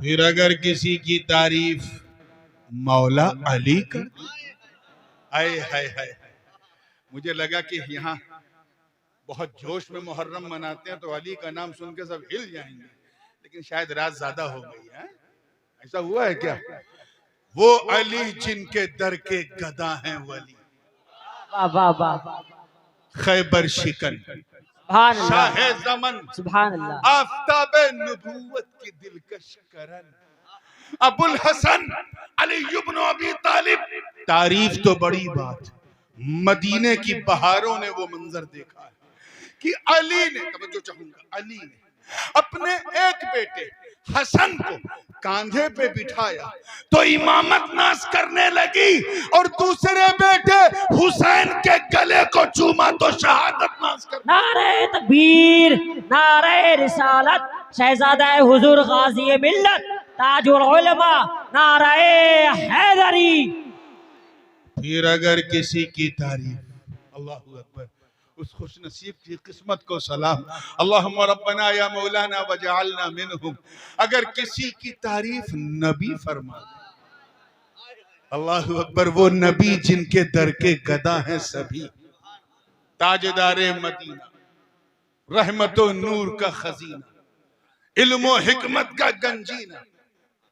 फिर अगर किसी की तारीफ मौला अली कर, आए हाय हाय, मुझे लगा कि यहाँ बहुत जोश में मुहर्रम मनाते हैं तो अली का नाम सुन के सब हिल जाएंगे, लेकिन शायद रात ज्यादा हो गई है। ऐसा हुआ है क्या? वो अली जिनके दर के गदा हैं वली, वाह वाह वाह, खैबर शिकन, शाह ज़मन, सुभान अल्लाह, आफ़ताब नबूवत की दिलकश करन, अबुल हसन अली इब्न अबी तालिब। तारीफ तो बड़ी बात, मदीने की बहारों ने वो मंजर देखा है कि अली ने, तवज्जो चाहूंगा, अली ने अपने एक बेटे हसन को कांधे पे बिठाया तो इमामत नाज करने लगी, और दूसरे बेटे हुसैन के गले को चूमा तो शहादत नाज कर। नारे तकबीर, नारे रिसालत, शहजादा हुजूर गाजी मिल्लत, ताजुल उलमा, नारे हैदरी। फिर अगर किसी की तारीफ, अल्लाहु अकबर, उस खुश नसीब की किस्मत को सलाम, अल्लाहुम्मा रब्बना या मौलाना वजअलना मिनहुम। अगर किसी की तारीफ नबी फरमा, अल्लाहु अकबर, वो नबी जिनके दर के गदा हैं सभी, ताजदारे मदीना, रहमतो नूर का खजीना, इल्मो हिकमत का गंजीना,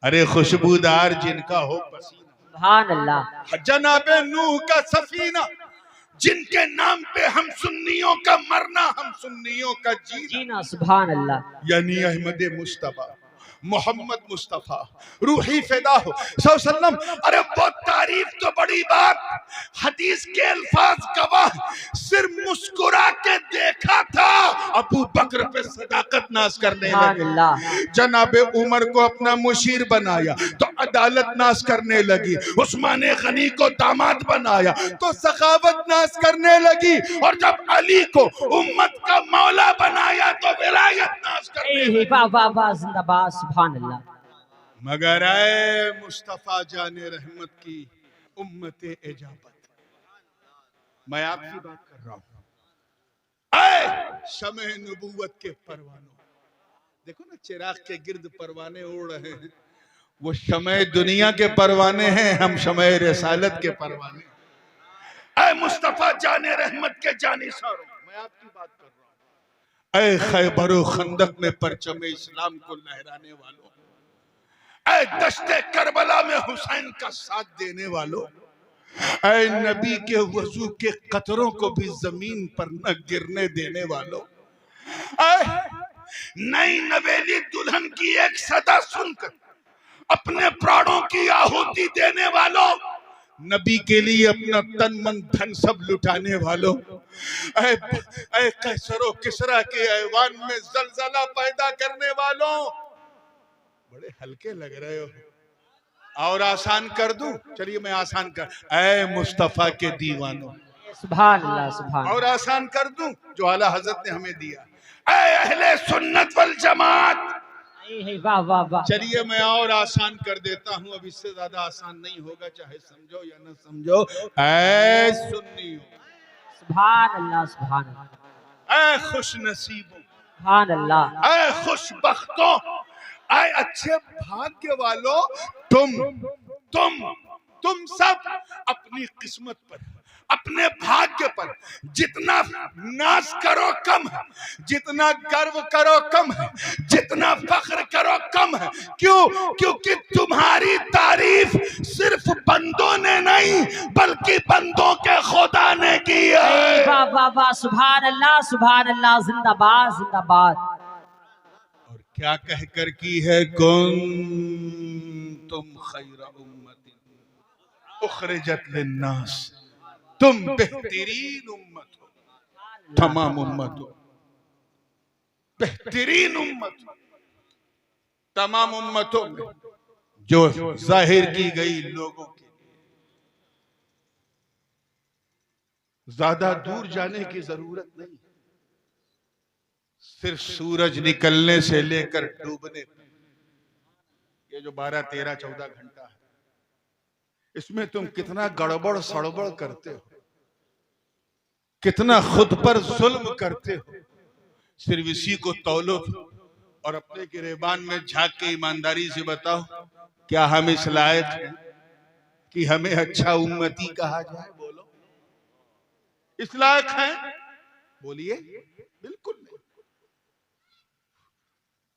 अरे खुशबूदार जिनका हो पसीना, सुभान अल्लाह, जनाबे नूह का सफीना, जिनके नाम पे हम सुन्नियों का मरना, हम सुन्नियों का जीना, सुभान अल्लाह, यानी अहमद मुस्तफा मोहम्मद मुस्तफा रूही फिदा हो सल्लम। अरे वो तारीफ तो बड़ी बात, हदीस के अल्फाज गवाह, सिर्फ मुस्कुरा के देखा था अबू बकर पे सदाकत नाज करने लगे, जनाबे उमर को अपना मुशीर बनाया तो अदालत नाज करने लगी, उस्मान गनी को दामाद बनाया तो सखावत नाज करने लगी, और जब अली को उम्मत का मौला बनाया तो विलायत नाज करने लगी। वाह वाह वाह, जिंदाबाद, सुभान अल्लाह। मगर आए मुस्तफा जाने रहमत की उम्मते इजाबत, मैं आपकी बात कर रहा हूं, आए शमे नबूवत के परवानों, देखो ना चिराग के गिर्द परवाने उड़ रहे हैं, वो शमे दुनिया के परवाने हैं, हम शमे रिसालत के परवाने। ऐ मुस्तफा जाने रहमत के जानिसारों, मैं आपकी बात कर रहा हूं, ऐ खैबर खंदक में परचम इस्लाम को लहराने वालों, ऐ दश्ते करबला में हुसैन का साथ देने वालों, ऐ नबी के वजू के कतरों को भी जमीन पर न गिरने देने वालों, ऐ नई नवेली दुल्हन की एक सदा सुनकर अपने प्राणों की आहुति देने वालों, नबी के लिए अपना तन मन धन सब लुटाने वालों, ऐ कैसरो किसरा के ऐवान में जलजला पैदा करने वालों, बड़े हल्के लग रहे हो, और आसान कर दूं? चलिए मैं आसान कर, ऐ मुस्तफा के दीवानों, सुभान अल्लाह, सुभान, और आसान कर दूं जो आला हजरत ने हमें दिया, ऐ अहले सुन्नत वल जमात। वाह वाह वाह, चलिए मैं और आसान कर देता हूं, अब इससे ज्यादा आसान नहीं होगा, चाहे समझो या न समझो, ऐ सुन्नियों, सुभान अल्लाह, सुभान अल्लाह, ऐ खुश नसीबों, सुभान अल्लाह, ऐ खुशबख्तों, ऐ अच्छे भाग्य वालों, तुम सब अपनी किस्मत पर, अपने भाग्य पर जितना नाज करो कम है, जितना गर्व करो कम है, जितना फख्र करो कम है। क्यों? क्योंकि तुम्हारी तारीफ सिर्फ बंदों ने नहीं बल्कि बंदों के खुदा ने की है। वाह वाह वाह, सुभान अल्लाह, सुभान अल्लाह, जिंदाबाद, जिंदाबाद। और क्या कहकर की है, कुंतुम खैरा उम्मतिन उखरिजत लिन्नास, तुम बेहतरीन उम्मत हो, तमाम उम्मत हो, बेहतरीन उम्मत हो, तमाम उम्मतों में जो जाहिर की गई लोगों के लिए। ज्यादा दूर जाने की जरूरत नहीं, सिर्फ सूरज निकलने से लेकर डूबने तक, ये जो 12, 13, 14 घंटा है, इसमें तुम कितना गड़बड़ सड़बड़ करते हो, कितना खुद पर जुल्म करते हो, सिर्फ इसी को तौलो और अपने गिरेबान में झांक के ईमानदारी से बताओ, क्या हम इस लायक हैं कि हमें अच्छा उम्मती कहा जाए? बोलो, इस लायक हैं? बोलिए, बिल्कुल नहीं।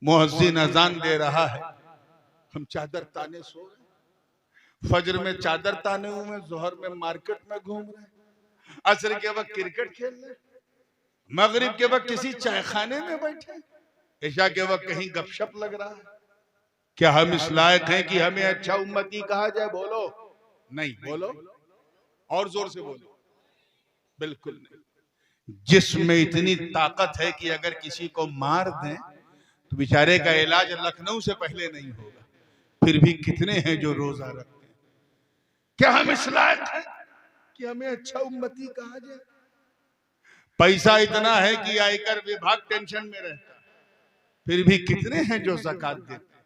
मुअज्जिन अजान दे रहा है, हम चादर ताने सो रहे हैं। फजर में चादर ताने हुए, जोहर में मार्केट में घूम रहे हैं, असर के वक्त क्रिकेट खेल रहे, मगरिब के वक्त किसी चाय खाने में बैठे, ईशा के वक्त कहीं गपशप लग रहा है। क्या हम इस लायक हैं कि हमें अच्छा उम्मती कहा जाए? बोलो, नहीं। बोलो, और जोर से बोलो, बिल्कुल नहीं। जिसमें इतनी ताकत है कि अगर किसी को मार दें तो बेचारे का इलाज लखनऊ से पहले नहीं होगा, फिर भी कितने हैं जो रोजा रखते हैं। क्या हम इस लायक हैं कि हमें अच्छा उम्मती कहा जाए? पैसा इतना है कि आयकर विभाग टेंशन में रहता है, फिर भी कितने हैं जो ज़कात देते हैं।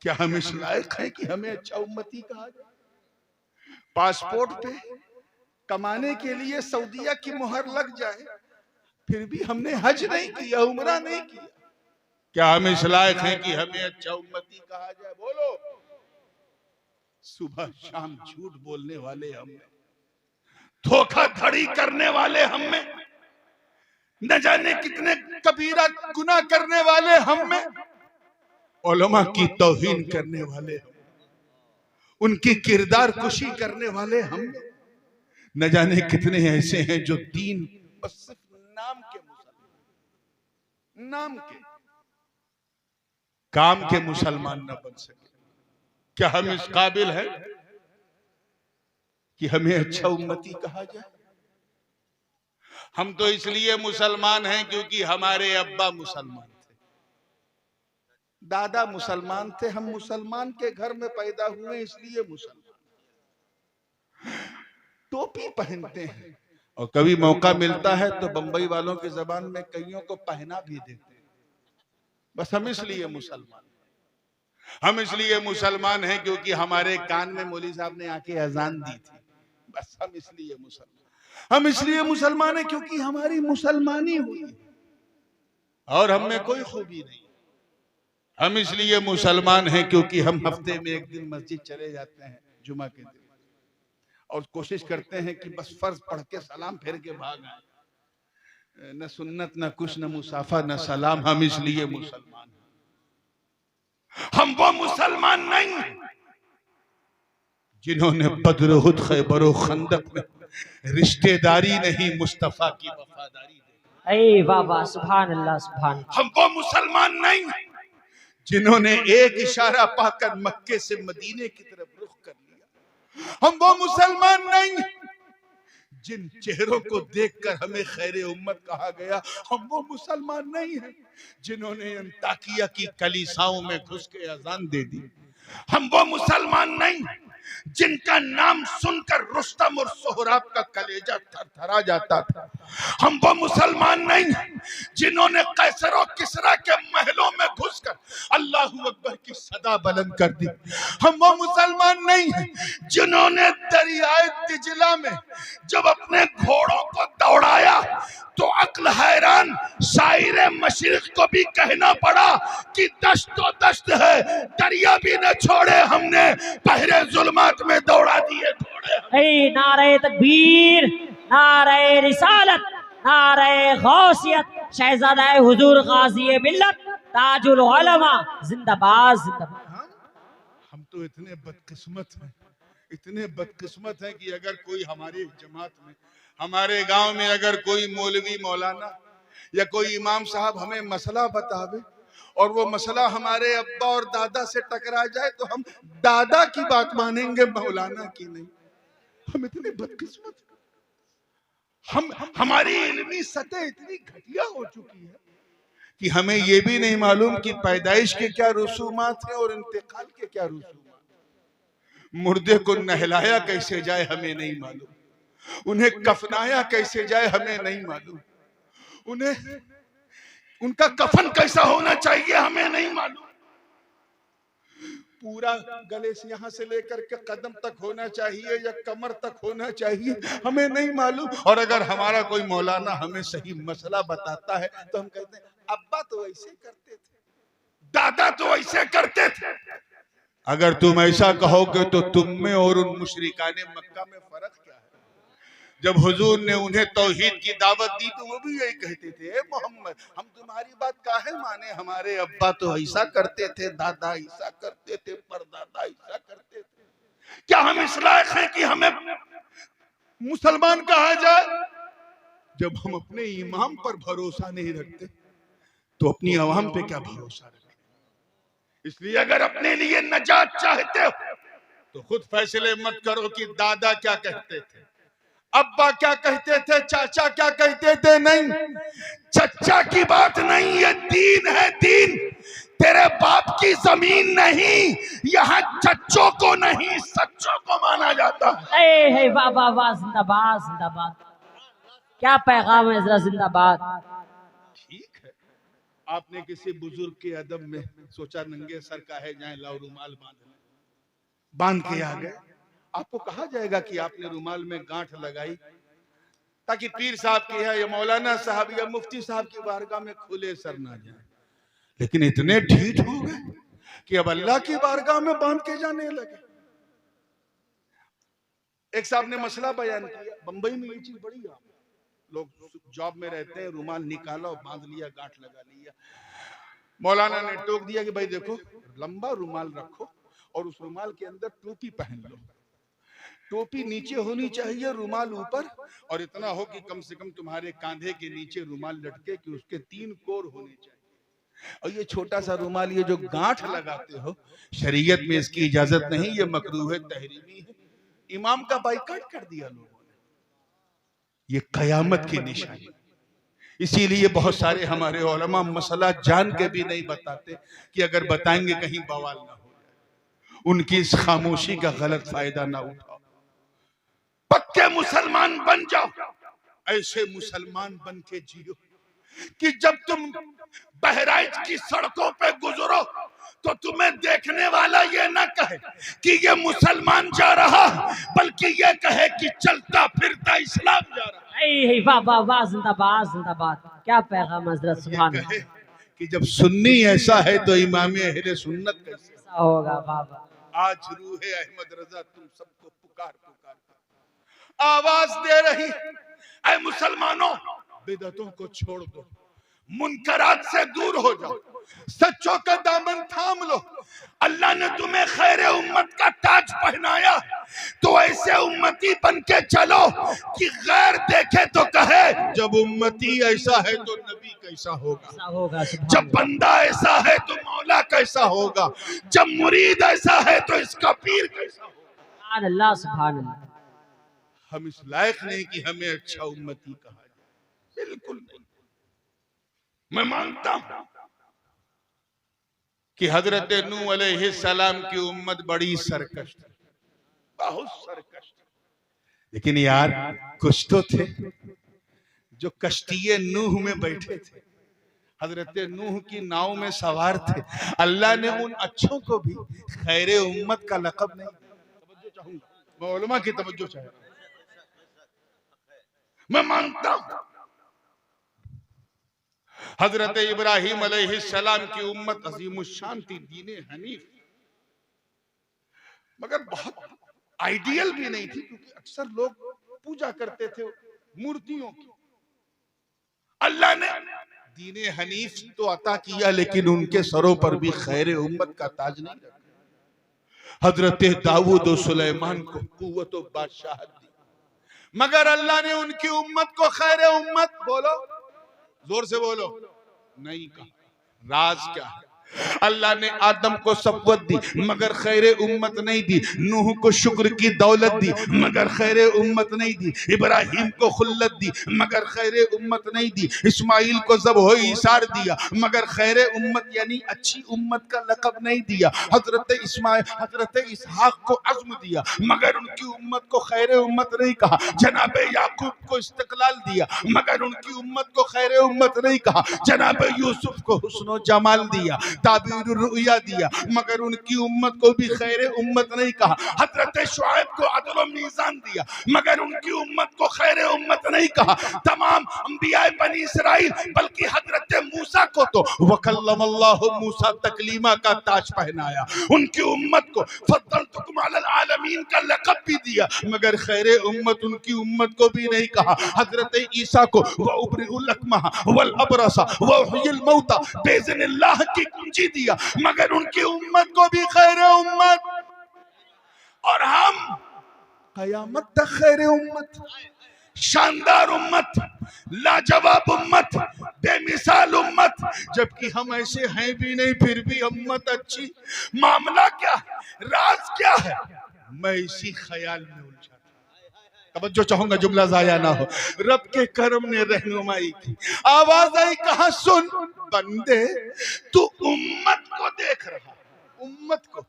क्या हम इस लायक हैं कि हमें अच्छा उम्मती कहा जाए? पासपोर्ट पे कमाने के लिए सऊदीया की मोहर लग जाए, फिर भी हमने हज नहीं किया, उम्रा नहीं किया। क्या हम इस लायक हैं कि हमें अच्छा उम्मती कहा जाए? बोलो। सुबह शाम झूठ बोलने वाले हम में, धोखाधड़ी करने वाले हम में, न जाने कितने कबीरा गुनाह करने वाले हम में, उलमा की तौहीन करने वाले हम, उनकी किरदार कुशी करने वाले हम में, न जाने कितने ऐसे हैं जो दीन बस सिर्फ नाम के मुसलमान, नाम के, काम के मुसलमान न बन सके। क्या हम इस काबिल हैं कि हमें अच्छा उम्मती कहा जाए? हम तो इसलिए मुसलमान हैं क्योंकि हमारे अब्बा मुसलमान थे, दादा मुसलमान थे, हम मुसलमान के घर में पैदा हुए इसलिए मुसलमान। टोपी पहनते हैं और कभी मौका मिलता है तो बंबई वालों की जबान में कईयों को पहना भी देते हैं। बस हम इसलिए मुसलमान, हम इसलिए मुसलमान हैं क्योंकि हमारे कान में मौलवी साहब ने आके अजान दी थी। बस हम इसलिए मुसलमान, हम इसलिए मुसलमान हैं क्योंकि हमारी मुसलमानी हुई और हम में कोई खूबी नहीं। हम इसलिए मुसलमान हैं क्योंकि हम हफ्ते में एक दिन मस्जिद चले जाते हैं जुमा के दिन, और कोशिश करते हैं कि बस फर्ज पढ़ के सलाम फेर के भाग आए, न सुन्नत न कुछ, न मुसाफा न सलाम। हम इसलिए मुसलमान, हम वो मुसलमान नहीं जिन्होंने बद्र, उहद, खैबर और खंदक में रिश्तेदारी नहीं मुस्तफा की वफादारी देखी। अरे बाबा, सुभान अल्लाह, सुभान। हम वो मुसलमान नहीं जिन्होंने एक इशारा पाकर मक्के से मदीने की तरफ रुख कर लिया। हम वो मुसलमान नहीं जिन चेहरों को देखकर हमें खैर उम्मत कहा गया। हम वो मुसलमान नहीं हैं जिन्होंने अंताकिया की कलीसाओं में घुस के अजान दे दी। हम वो मुसलमान नहीं जिनका नाम सुनकर रुस्तम और सोहराब का कलेजा थरथरा जाता था। हम वो मुसलमान नहीं जिन्होंने कैसर और किसरा के महलों में घुसकर अल्लाहू अकबर की सदा बुलंद कर दी। हम वो मुसलमान नहीं जिन्होंने दरियाए दिजला में जब अपने घोड़ों को दौड़ाया तो अक्ल हैरान शायर मशरिक को भी कहना पड़ा कि दश्तो दश्त है, दरिया भी न छोड़े हमने, पहरे जुल्मात में दौड़ा दिए घोड़े। नारे तकबीर, नारे रिसालत, नारे गौसियत, शहजादा हुजूर गाजी मिल्लत, ताजुल उलमा, जिंदाबाद जिंदाबाद। हम तो इतने बदकिस्मत हैं, इतने बदकिस्मत हैं कि अगर कोई हमारी जमात में, हमारे गांव में अगर कोई मौलवी मौलाना या कोई इमाम साहब हमें मसला बतावे और वो मसला हमारे अब्बा और दादा से टकरा जाए तो हम दादा की बात मानेंगे, मौलाना की नहीं। हम इतने बदकिस्मत, हमारी इल्मी सतह इतनी घटिया हो चुकी है कि हमें ये भी नहीं मालूम कि पैदाइश के क्या रसूमात हैं और इंतकाल के क्या रसूमात। मुर्दे को नहलाया कैसे जाए हमें नहीं मालूम, उन्हें कफनाया कैसे जाए हमें नहीं मालूम, उन्हें उनका कफन कैसा होना चाहिए हमें नहीं मालूम। पूरा गले से यहाँ से लेकर के कदम तक होना चाहिए या कमर तक होना चाहिए हमें नहीं मालूम। और अगर हमारा कोई मौलाना हमें सही मसला बताता है तो हम कहते हैं अब्बा तो ऐसे करते थे, दादा तो ऐसे करते थे। अगर तुम ऐसा कहोगे तो तुम में और उन मुशरिकाने मक्का में फर्क क्या है? जब हुजूर ने उन्हें तौहीद की दावत दी तो वो भी यही कहते थे, ए मोहम्मद हम तुम्हारी बात काहे माने, हमारे अब्बा तो ऐसा करते थे, दादा ऐसा करते थे, परदादा ऐसा करते थे। क्या हम इस लायक हैं कि हमें मुसलमान कहा जाए? जब हम अपने इमाम पर भरोसा नहीं रखते तो अपनी अवाम पे क्या भरोसा रखें? इसलिए अगर अपने लिए नजात चाहते हो तो खुद फैसले मत करो कि दादा क्या कहते थे, अब्बा क्या कहते थे, चाचा क्या कहते थे। नहीं, चचा की बात नहीं, ये दीन है, दीन। तेरे बाप की जमीन नहीं, यहाँ चच्चों को नहीं सच्चों को माना जाता है। वाह वाह वाह, जिंदाबाद जिंदाबाद। क्या पैगाम है, जरा जिंदाबाद। ठीक है, आपने किसी बुजुर्ग के अदब में सोचा नंगे सर काहे जाए, लाओ रुमाल बांध के आ गए। आपको कहा जाएगा कि आपने रुमाल में गांठ लगाई ताकि पीर साहब के यहाँ या मौलाना साहब या मुफ्ती साहब की बारगाह में खुले सर ना जाए। लेकिन इतने ढीठ हो गए कि अब अल्लाह की बारगाह में बांध के जाने लगे। एक साहब ने मसला बयान किया, बंबई में ये चीज बड़ी आम, लोग जॉब में रहते हैं, रुमाल निकाला और बांध लिया, गांठ लगा लिया। मौलाना ने टोक दिया कि भाई देखो, लंबा रुमाल रखो और उस रुमाल के अंदर टोपी पहन लो। टोपी नीचे होनी चाहिए, रुमाल ऊपर, और इतना हो कि कम से कम तुम्हारे कांधे के नीचे रुमाल लटके कि उसके 3 कोर होने चाहिए। और ये छोटा सा रुमाल, ये जो गांठ लगाते हो, शरीयत में इसकी इजाजत नहीं, ये मकरूह तहरीमी है। इमाम का बाइकाट कर दिया लोगों ने। ये कयामत की निशानी। इसीलिए बहुत सारे हमारे उलमा मसला जान के भी नहीं बताते कि अगर बताएंगे कहीं बवाल ना हो जाए। उनकी इस खामोशी का गलत फायदा ना उठाओ। पक्के मुसलमान बन जाओ, ऐसे मुसलमान बन के जियो कि जब तुम बहराइच की सड़कों पे गुजरो तो तुम्हें देखने वाला ये ना कहे कि ये मुसलमान जा रहा, बल्कि ये कहे कि चलता फिरता इस्लाम जा रहा। वाह वाह वाह, जिंदाबाद जिंदाबाद। क्या पैगाम हजरत, सुभान अल्लाह। कि जब सुन्नी ऐसा है तो इमाम अहले सुन्नत कैसा होगा। वाह वाह। आज रूहे अहमद रजा तुम सबको पुकार पुकार आवाज दे रही, ऐ मुसलमानों, बिदअतों को छोड़ दो, मुनकरात से दूर हो जाओ, सच्चों का दामन थाम लो। अल्लाह ने तुम्हें खैर उम्मत का ताज पहनाया, तो ऐसे उम्मती बन के चलो कि गैर देखे तो कहे जब उम्मती ऐसा है तो नबी कैसा होगा, जब बंदा ऐसा है तो मौला कैसा होगा, जब मुरीद ऐसा है तो इसका पीर कैसा होगा। सुभान अल्लाह सुभान अल्लाह। हम इस लायक नहीं कि हमें अच्छा उम्मती कहा जाए, बिल्कुल नहीं। मैं मानता हूं कि हजरत नूह अलैहिस्सलाम की उम्मत बड़ी सरकश थी, बहुत सरकश थी, लेकिन यार कुछ तो थे जो कश्तिये नूह में बैठे थे, हजरत नूह की नाव में सवार थे। अल्लाह ने उन अच्छों को भी खैर उम्मत का लक़ब नहीं दिया। तवज्जो चाहूंगा, मैं उलमा की तवज्जो चाहूंगा। मैं मानता हूं हजरत इब्राहिम अलैहिस्सलाम की उम्मत अज़ीमुश्शान थी, दीने हनीफ, मगर बहुत आइडियल भी नहीं थी, क्योंकि अक्सर लोग पूजा करते थे मूर्तियों की। अल्लाह ने दीने हनीफ तो अता किया, लेकिन उनके सरों पर भी खैर उम्मत का ताज नहीं रखा। हजरत दाऊद और सुलेमान को कुव्वत और बादशाहत दी, मगर अल्लाह ने उनकी उम्मत को खैर उम्मत, बोलो जोर से बोलो, नहीं कहा। राज क्या है? अल्लाह ने आदम को सफ़वत दी मगर खैर उम्मत नहीं दी, नूह को शुक्र की दौलत दी मगर खैर उम्मत नहीं दी, इब्राहिम को खुल्लत दी मगर खैर उम्मत नहीं दी, इस्माइल को ज़ब्ह ईसार दिया मगर खैर उम्मत यानी अच्छी उम्मत का लक़ब नहीं दिया। हजरत इसहाक को अज़्म दिया मगर उनकी उम्मत को खैर उम्मत नहीं कहा। जनाब याकूब को इस्तिक़लाल दिया मगर उनकी उम्मत को खैर उम्मत नहीं कहा। जनाब यूसुफ को हुस्न व जमाल दिया, ताबीर रुया दिया, मगर उनकी उम्मत को भी खैर उम्मत नहीं कहा। हजरत शुआइब को अदल व मीज़ान दिया, मगर उनकी उम्मत को खैर उम्मत नहीं कहा। तमाम अंबिया बनी इसराइल, बल्कि हजरत मूसा को तो वकल्लमल्लाहु मूसा तकलीमा का ताज पहनाया। उनकी उम्मत को फद्दलतुकुम अलल आलमीन का लक़ब भी दिया, मगर खैर उम्मत उनकी उम्मत को भी नहीं कहा। हजरत ईसा को व उब्रिउल अकमह वल अबरसा व उहयिल मौता बिइज़्निल्लाह की कुंजी दिया, मगर उनकी उम्मत को भी खैर उम्मत। और हम कयामत तक खैर उम्मत, शानदार उम्मत, लाजवाब उम्मत, बेमिसाल उम्मत, जबकि हम ऐसे हैं भी नहीं, फिर भी उम्मत अच्छी। मामला क्या है, राज क्या है, मैं इसी ख्याल में उलझा। तवज्जो चाहूंगा, जुमला जाया ना हो। रब के करम ने रहनुमाई की, आवाज आई कहा, सुन बंदे, तू उम्मत को देख रहा, उम्मत को,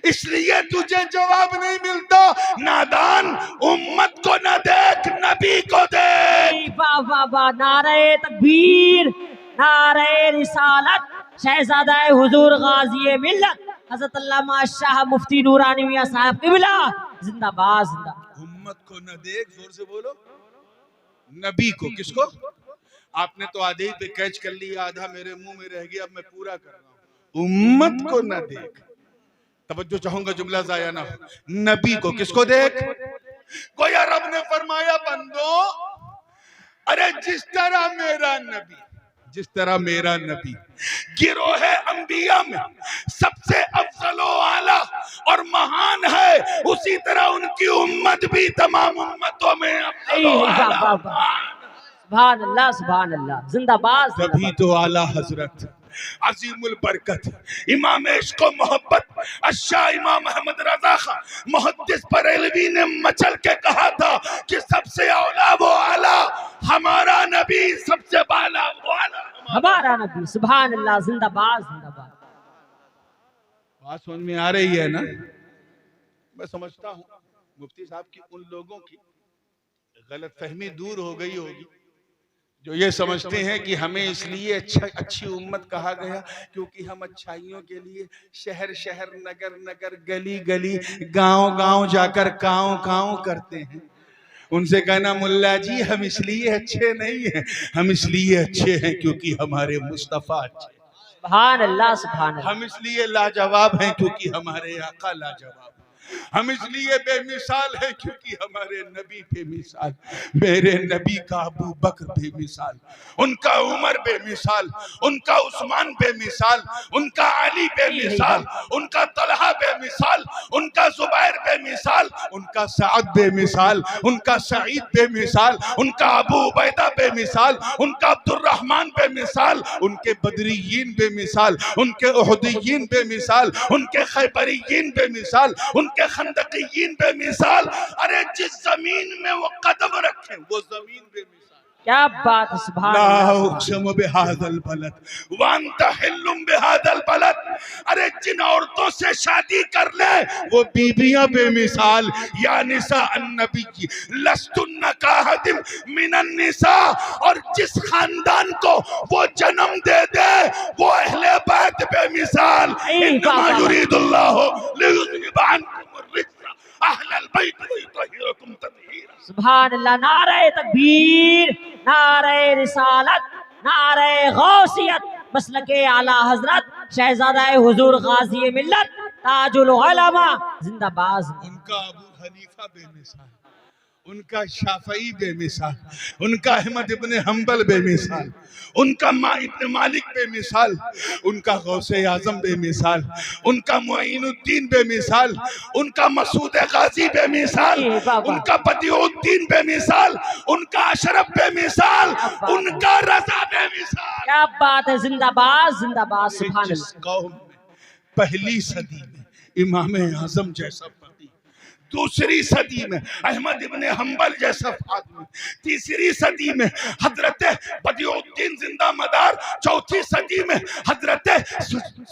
इसलिए तुझे जवाब नहीं मिलता। नादान, उम्मत को न देख, नबी को देख। वाह वाह वाह, नारे तकबीर, नारे रिसालत, शहजादा हुजूर गाजी मिल्लत हजरत अल्लामा शाह मुफ्ती नूरानी मियां साहब क़िबला जिंदाबाद जिंदाबाद। उम्मत को न देख, जोर से बोलो, नबी को। किसको? आपने तो आधे ही पे कैच कर लिया, आधा मेरे मुंह में रह गया, अब मैं पूरा कर रहा हूं। उम्मत को न देख, तवज्जो चाहूंगा, जुमला जाया ना हो। नबी को, किसको देख? गोया रब ने फरमाया, बंदो, अरे जिस तरह मेरा नबी, जिस तरह मेरा नबी गिरोह अंबिया में सबसे अफजल व आला और महान है, उसी तरह उनकी उम्मत भी तमाम उम्मतों में अफजल व आला। सुभान अल्लाह सुभान अल्लाह, जिंदाबाद। तभी तो आला हजरत अजीमुल बरकत इमाम इश्क व मोहब्बत अशाह इमाम अहमद रजा खां मुहद्दिस बरेलवी ने मचल के कहा था कि सबसे औला वो आला हमारा नबी, सबसे बाला वो आला हमारा नबी। सुभान अल्लाह, जिंदाबाद जिंदाबाद। बात समझ में आ रही है ना? मैं समझता हूँ मुफ्ती साहब की उन लोगों की गलतफहमी दूर हो गई होगी जो ये समझते हैं कि हमें इसलिए अच्छी उम्मत कहा गया क्योंकि हम अच्छाइयों के लिए शहर शहर, नगर नगर, गली गली, गांव गांव जाकर काँव काँव करते हैं। उनसे कहना, मुल्ला जी हम इसलिए अच्छे नहीं हैं, हम इसलिए अच्छे हैं क्योंकि हमारे मुस्तफा अच्छे। सुभान अल्लाह सुभान अल्लाह। हम इसलिए लाजवाब हैं क्योंकि हमारे आका लाजवाब। हम इसलिए बेमिसाल हैं क्योंकि हमारे नबी बेमिसाल। मेरे नबी का अबू बकर बेमिसाल, उनका उमर बेमिसाल, उनका उस्मान बेमिसाल, उनका अली बेमिसाल, उनका तलहा बेमिसाल, उनका जुबैर बेमिसाल, उनका सअद बेमिसाल, उनका सईद बेमिसाल, उनका अबू उबैदा बेमिसाल, उनका अब्दुर्रहमान बेमिसाल, उनके बदरीयीन बेमिसाल, उनके उहदीयीन बेमिसाल, उनके खैबरीयीन बेमिसाल, उनके खंदकीयीन बेमिसाल। अरे जिस जमीन में वो कदम रखे वो जमीन बेमिसाल। क्या बात है, सुभान अल्लाह। बिहादल बलद व अंत हिल्लुम बिहादल बलद। अरे जिन औरतों से शादी कर ले वो बीबियां बेमिसाल। या निसा अन्नबी लस्तुन्ना काहदिम मिनन निसा। और जिस खानदान को वो जन्म दे दे वो अहले बैत बेमिसाल। इन्नमा युरीदुल्लाहु लियुज़हिबा अन्कुम अर्रिज्सा अहलल बैत व युतहिरकुम तत्हीरा। सुभान अल्लाह। नारे तकबीर, नारे रिसालत, नारे गौसियत, मसलके आला हजरत शहजादा हुजूर गाजी मिल्लत ताजुल उलमा जिंदाबाद। उनका अबू हनीफा बेमिसाल, उनका शाफई बेमिसाल, उनका अहमद इब्ने हंबल बेमिसाल, उनका इब्ने मालिक बेमिसाल, उनका गौसे आजम बेमिसाल, उनका मुइनुद्दीन बेमिसाल, उनका मसूद गाजी बेमिसाल, उनका बदिउद्दीन बेमिसाल, उनका अशरफ बेमिसाल, उनका रजा बेमिसाल। क्या बात है, जिंदाबाद जिंदाबाद। सुभान अल्लाह। कौम में पहली सदी में इमाम आजम जैसा पति, दूसरी सदी में अहमद इब्ने हम्बल जैसा आदमी, तीसरी सदी में हजरत बदिउद्दीन जिंदा मदार, चौथी सदी में हजरत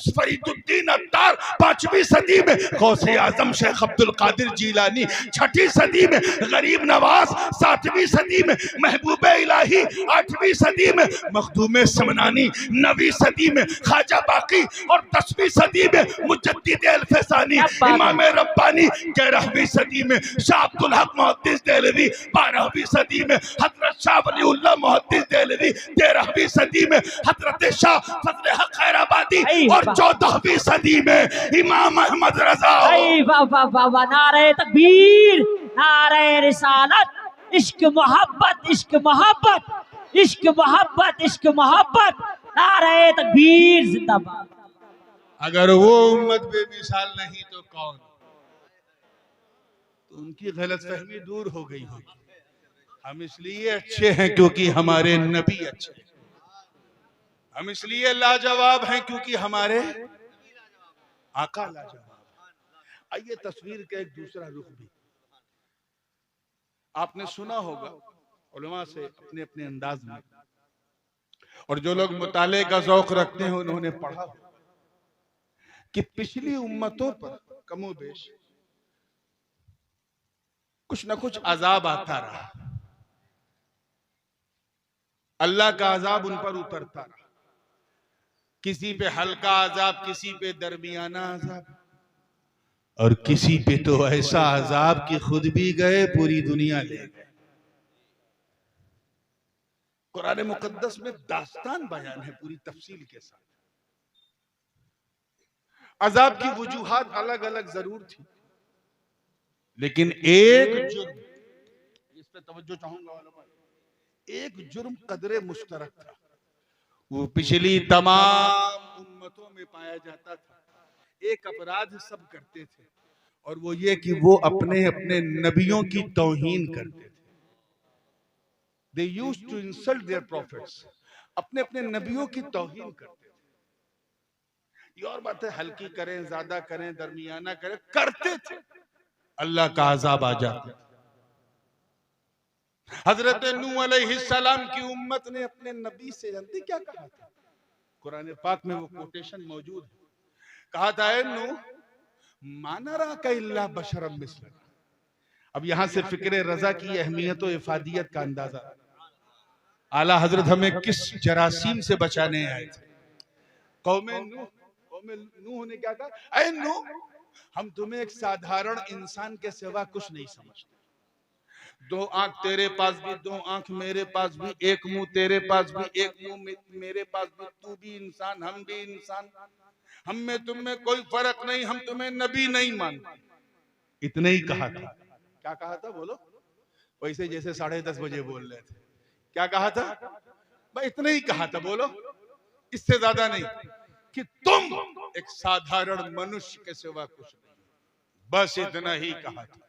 फरीदुद्दीन अत्तार, पांचवी सदी में गौसे आजम शेख अब्दुल कादिर जीलानी, छठी सदी में गरीब नवाज, सातवीं सदी में महबूब इलाही, आठवीं सदी में मखदूम समनानी, नवीं सदी में ख्वाजा बाकी और 10वीं सदी में मुजद्दिद अल-फसानी इमाम रब्बानी, 11वीं सदी में शाह अब्दुल हक मुहद्दिस देहलवी, 12वीं सदी में हजरत शाह वलीउल्लाह मुहद्दिस देहलवी, 13वीं सदी में हजरत शाह फजल हक खैराबादी और 14वीं सदी में इमाम अहमद रजा। वाह वाह वाह वाह, नारे तकबीर, नारे रिसालत, इश्क मोहब्बत, इश्क मोहब्बत, इश्क मोहब्बत, इश्क मोहब्बत, नारे तकबीर जिंदाबाद। अगर वो उम्मत बेमिसाल नहीं तो कौन? तो उनकी गलतफहमी दूर हो गई होगी। हम इसलिए अच्छे हैं क्योंकि हमारे नबी अच्छे हैं, हम इसलिए लाजवाब हैं क्योंकि हमारे आका लाजवाब। आइए तस्वीर का एक दूसरा रुख भी आपने सुना होगा उलमा से अपने अपने अंदाज में, और जो लोग मुताले का शौक रखते हैं उन्होंने पढ़ा कि पिछली उम्मतों पर कमोबेश कुछ न कुछ अजाब आता रहा, अल्लाह का अजाब उन पर उतरता रहा, किसी पे हल्का अजाब, किसी पे दरमियाना अजाब, और किसी पे तो ऐसा अजाब कि खुद भी गए पूरी दुनिया ले गए। कुरान मुकद्दस में दास्तान बयान है पूरी तफसील के साथ। अजाब की वजूहात अलग अलग जरूर थी, लेकिन एक जुर्म, इस पे तवज्जो चाहूंगा, एक जुर्म कदरे मुश्तरक था, वो पिछली तमाम उम्मतों में पाया जाता था। एक अपराध सब करते थे, और वो ये कि वो अपने अपने नबियों की तौहीन करते थे। They used to insult their prophets, अपने अपने नबियों की तौहीन करते थे। ये और बात है, हल्की करें, ज्यादा करें, दरमियाना करें, करते थे, अल्लाह का अजाब आ जाता। हजरत नूह अलैहिस्सलाम की उम्मत ने अपने नबी से जानते क्या कहा था? कुरान पाक में वो कोटेशन मौजूद है। कहा था, ए नूह मा नराका इल्ला बशरम मिसलना। अब यहां से फिक्र रजा की अहमियत और इफादियत का अंदाजा। आला हजरत हमें किस जरासीम से बचाने आए थे? कौम नूह ने क्या कहा? ऐ नूह, हम तुम्हें एक साधारण इंसान के सिवा कुछ नहीं समझते। दो आंख तेरे पास भी, दो आंख मेरे पास भी, एक मुंह तेरे पास भी, एक मुंह मेरे पास भी, तू भी इंसान, हम भी इंसान, हम में तुम में कोई फर्क नहीं, हम तुम्हें नबी नहीं मानते। इतने ही कहा था। क्या कहा था बोलो? वैसे जैसे 10:30 बजे बोल रहे थे। क्या कहा था भाई? इतने ही कहा था, बोलो, इससे ज्यादा नहीं, कि तुम एक साधारण मनुष्य के सिवा कुछ नहीं, बस इतना ही कहा था।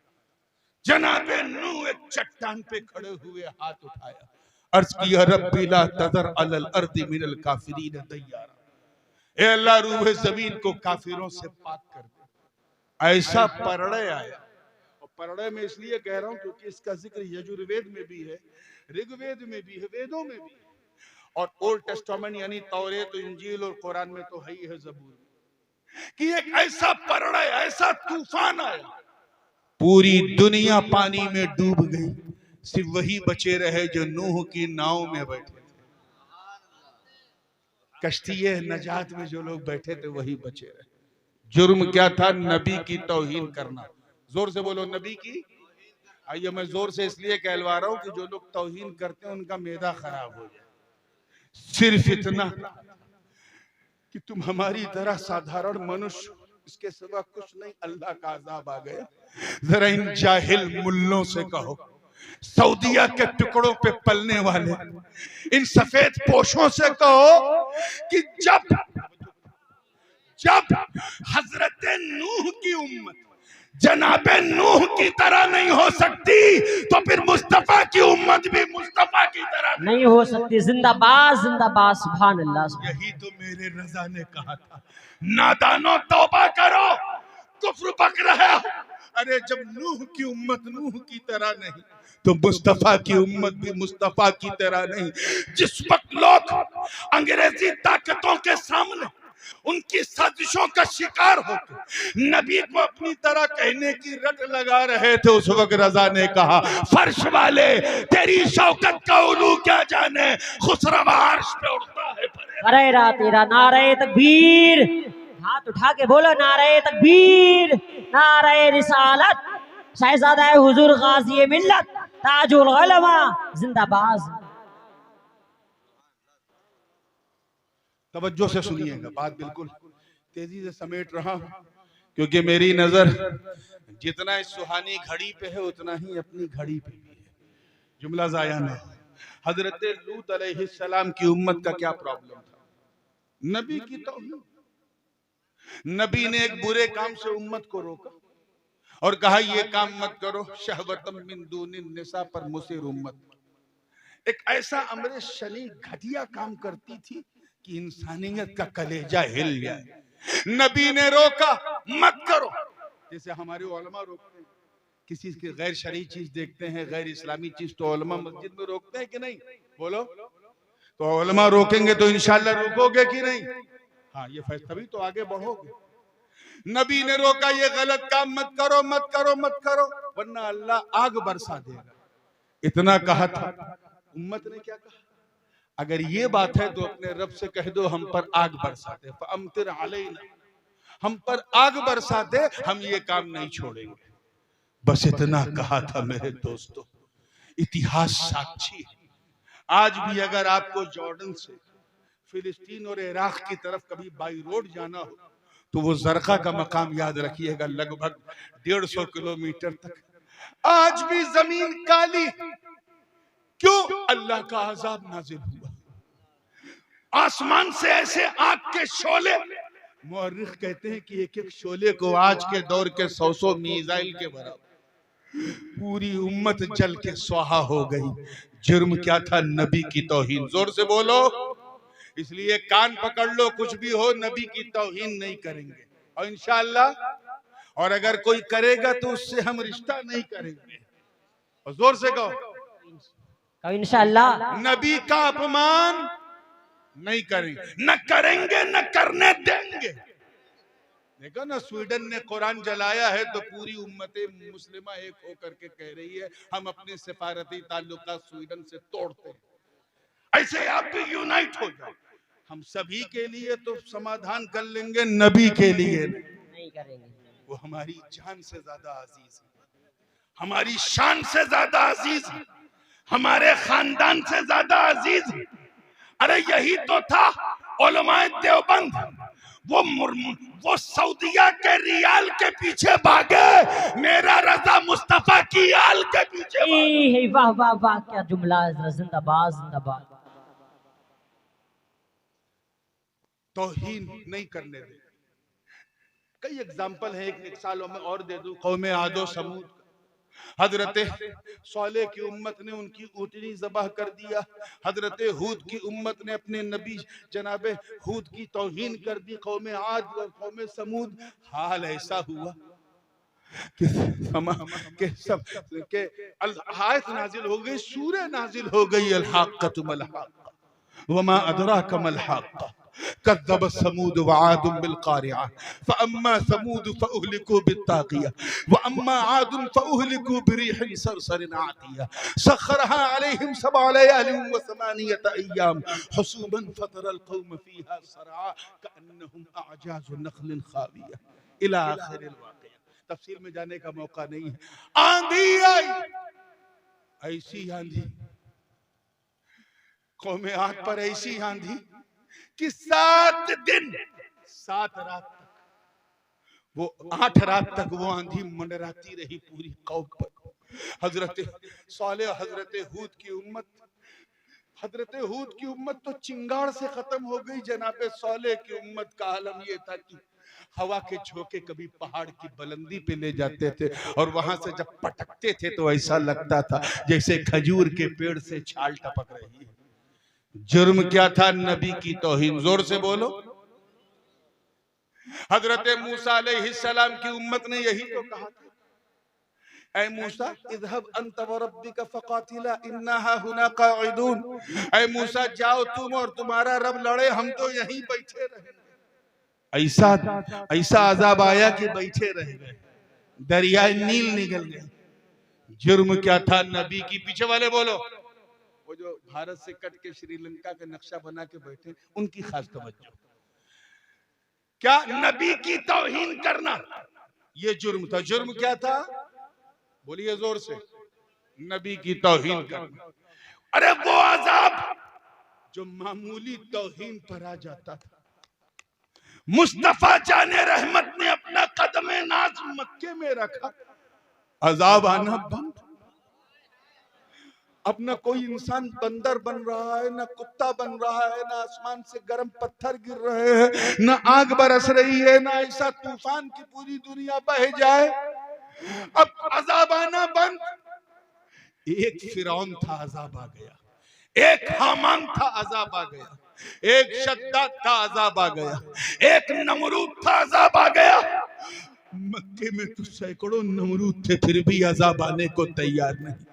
जनाबे नूह एक चट्टान पे खड़े हुए हाथ उठाया, अर्ज किया, रब्बी ला तज़र अलल अर्दि मिनल काफिरीन दय्यारा। ए अल्लाह, रूह जमीन को काफिरों से पाक कर दे। ऐसा परड़े आया, और परड़े में इसलिए कह रहा हूं क्योंकि इसका जिक्र यजुर्वेद में भी है, ऋग्वेद में भी है, वेदों में भी है, और ओल्ड टेस्टामेंट यानी तौरेत, इंजील और कुरान में तो है ही है, ज़बूर में, कि एक ऐसा परड़े, ऐसा तूफान आया, पूरी दुनिया पानी में डूब गई, सिर्फ वही बचे रहे जो नूह की नाव में बैठे थे। कश्ती नजात में जो लोग बैठे थे वही बचे रहे। जुर्म क्या था? नबी की तौहीन करना। जोर से बोलो, नबी की। आइए, मैं जोर से इसलिए कहलवा रहा हूं कि जो लोग तौहीन करते हैं उनका मैदा खराब हो जाए। सिर्फ इतना कि तुम हमारी तरह साधारण मनुष्य, इसके सिवा कुछ नहीं, अल्लाह का अजाब आ गया। जरा इन जाहिल मुल्लों से कहो, सऊदिया के टुकड़ों पे पलने वाले इन सफेद पोशों से कहो कि जब हजरत नूह की उम्मत जनाबे नूह की तरह नहीं हो सकती, तो फिर मुस्तफा की उम्मत भी मुस्तफा की तरह नहीं हो सकती। जिंदाबाद, जिंदाबाद, सुभान अल्लाह। यही तो मेरे रजा ने कहा था, नादानो तौबा करो, कुफ्र पक रहा, अरे जब नूह की उम्मत नूह की तरह नहीं तो मुस्तफा की उम्मत भी मुस्तफा की तरह नहीं। जिस वक्त लोग अंग्रेजी ताकतों के सामने उनकी साजिशों का शिकार होकर नबी को अपनी तरह कहने की रट लगा रहे थे, उस वक्त रजा ने कहा फर्श वाले तेरी शौकत का उलू क्या जाने, खुसरवा अर्श पे उड़ता है फरेरा तेरा नारे तकबीर, हाथ उठा के बोलो नारे तकबीर, नारे रिसालत, शहजादा हुजूर गाजी मिल्लत, ताजुल उलमा जिंदाबाद। तवज्जो से सुनिएगा, बात बिल्कुल तेजी से समेट रहा हूं क्योंकि मेरी नजर जितना इस सुहानी घड़ी पे है उतना ही अपनी घड़ी पे भी है। जुमला जाया ना। हजरत लूत अलैहिस्सलाम की उम्मत का क्या प्रॉब्लम था? नबी की तौहीद। नबी ने एक बुरे काम से उम्मत को रोका और कहा ये काम मत करो, शहवतम मिन दूनिन निसा पर मुसिर उम्मत। एक ऐसा अमरे शनी घटिया काम करती थी कि इंसानियत का कलेजा हिल जाए। नबी ने रोका मत करो, जैसे हमारे उलमा रोकते हैं किसी की गैर शरई चीज देखते हैं, गैर इस्लामी चीज, तो उलमा मस्जिद में रोकते हैं कि नहीं? बोलो। तो उलमा रोकेंगे तो इंशाल्लाह रुकोगे कि नहीं? हाँ, ये फैसला तभी तो आगे बढ़ोगे। नबी ने रोका ये गलत काम मत करो मत करो मत करो वरना अल्लाह आग बरसा देगा। इतना कहा था, उम्मत ने क्या कहा? अगर ये बात है तो अपने रब से कह दो हम पर आग बरसा दे, फअम्तिर अलैना, हम पर आग बरसा दे, हम ये काम नहीं छोड़ेंगे। बस इतना कहा था मेरे दोस्तों। इतिहास साक्षी है। आज भी अगर आपको जॉर्डन से फिलिस्तीन और इराक की तरफ कभी बाई रोड जाना हो तो वो जरका का मकाम याद रखिएगा, लगभग 150 किलोमीटर तक आज भी जमीन काली। क्यों? अल्लाह का अजाब नाजिल हुआ, आसमान से ऐसे आग के शोले। मुअर्रिख कहते हैं कि एक एक शोले को आज के दौर के 100 मीज़ाइल के बराबर। पूरी उम्मत जल के स्वाहा हो गई। जुर्म क्या था? नबी की तौहीन। जोर से बोलो। इसलिए कान पकड़ लो, कुछ भी हो नबी की तौहीन नहीं करेंगे और इंशाअल्लाह। और अगर कोई करेगा तो उससे हम रिश्ता नहीं करेंगे। और जोर से कहो इंशाअल्लाह। नबी का अपमान नहीं करेंगे, न करेंगे न करने देंगे। देखो ना, स्वीडन ने कुरान जलाया है तो पूरी उम्मत मुस्लिमा एक होकर के कह रही है हम अपने सिफारती ताल्लुकात स्वीडन से तोड़ते हैं। ऐसे आप भी यूनाइट हो जाओ। हम सभी के लिए तो समाधान कर लेंगे, नबी के लिए नहीं करेंगे। वो हमारी जान से ज्यादा अजीज है, हमारी शान से ज्यादा अजीज है, हमारे खानदान से ज्यादा अजीज है। अरे यही तो था उलमाए देवबंद, वो सऊदिया के रियाल के पीछे भागे, मेरा रजा मुस्तफा की आल के पीछे भागे। वाह वाह वाह, क्या जुमला है। जिंदाबाद जिंदाबाद। तौहीन नहीं करने दे। कई एग्जाम्पल है, एक सालों में और दे दूं। कौमे आदो समूद, हजरत सोले की उम्मत ने उनकी ऊँटनी ज़बाह कर दिया। हजरत हूद की उम्मत ने अपने नबी जनाबे हूद की तौहीन कर दी। कौमे आद और कौमे समूद, हाल ऐसा हुआ कि सब के आयत नाजिल हो गई, सूरह नाजिल हो गई, अल हक़्क़तु मल हक़्क़ वमा अदराका मल हक़्क़ कज़्ज़ब समूद व आद बिल क़ारिआ फ़अम्मा समूद फ़अहलिकू बित्ताग़िया व अम्मा आद फ़अहलिकू बिरीहिन सरसरिन आतिया सख़रहा अलैहिम सबअ लयालिन व समानियत अय्याम हुसूबन फ़तरल क़ौम फ़ीहा सरआ कअन्नहुम अअजाज़ु नख़लिन ख़ाविया इला आखिरिल वाक़िया। तफसील में जाने का मौका नहीं है। आंधी आई, ऐसी आंधी कौमे आद पर, ऐसी आंधी कि 7 दिन 7 रात तक, वो 8 रात तक वो आंधी मंडराती रही पूरी कौम पर। हजरत सालेह, हजरत हूद की उम्मत तो चिंगाड़ से खत्म हो गई। जनाबे सालेह की उम्मत का आलम ये था कि हवा के झोंके कभी पहाड़ की बुलंदी पे ले जाते थे और वहां से जब पटकते थे तो ऐसा लगता था जैसे खजूर के पेड़ से छाल टपक रही है। जुर्म क्या था? नबी की तौहीन। जोर से बोलो। हजरत मूसा अलैहिस्सलाम की उम्मत ने यही तो कहा था ऐ मूसा इज़हब अंत व रब्बिका फ़क़ातिला इन्ना हाहुना क़ाइदून, ऐ मूसा जाओ तुम और तुम्हारा रब लड़े, हम तो यहीं बैठे रहे। ऐसा ऐसा अजाब आया कि बैठे रह गए, दरियाए नील निकल गए। जुर्म क्या था नबी की, पीछे वाले बोलो, वो जो भारत से कट के श्रीलंका का नक्शा बना के बैठे, उनकी खास तवज्जो, क्या नबी की तौहीन करना ये जुर्म था। जुर्म क्या था, बोलिए जोर से, नबी की तौहीन करना। अरे वो अजाब जो मामूली तौहीन पर आ जाता था। मुस्तफा जाने रहमत ने अपना कदमे नाज मक्के में रखा, अजाब आना बंद। अब न कोई इंसान बंदर बन रहा है, न कुत्ता बन रहा है, न आसमान से गर्म पत्थर गिर रहे हैं, न आग बरस रही है, न ऐसा तूफान की पूरी दुनिया बह जाए। अब अजाब आना बंद। एक फिरौन था, अजाब आ गया। एक हामान था, अजाब आ गया। एक शद्दाद था, अजाब आ गया। एक नमरूद था, अजाब आ गया। मक्के में तो सैकड़ों नमरूद थे, फिर भी अजाब आने को तैयार नहीं।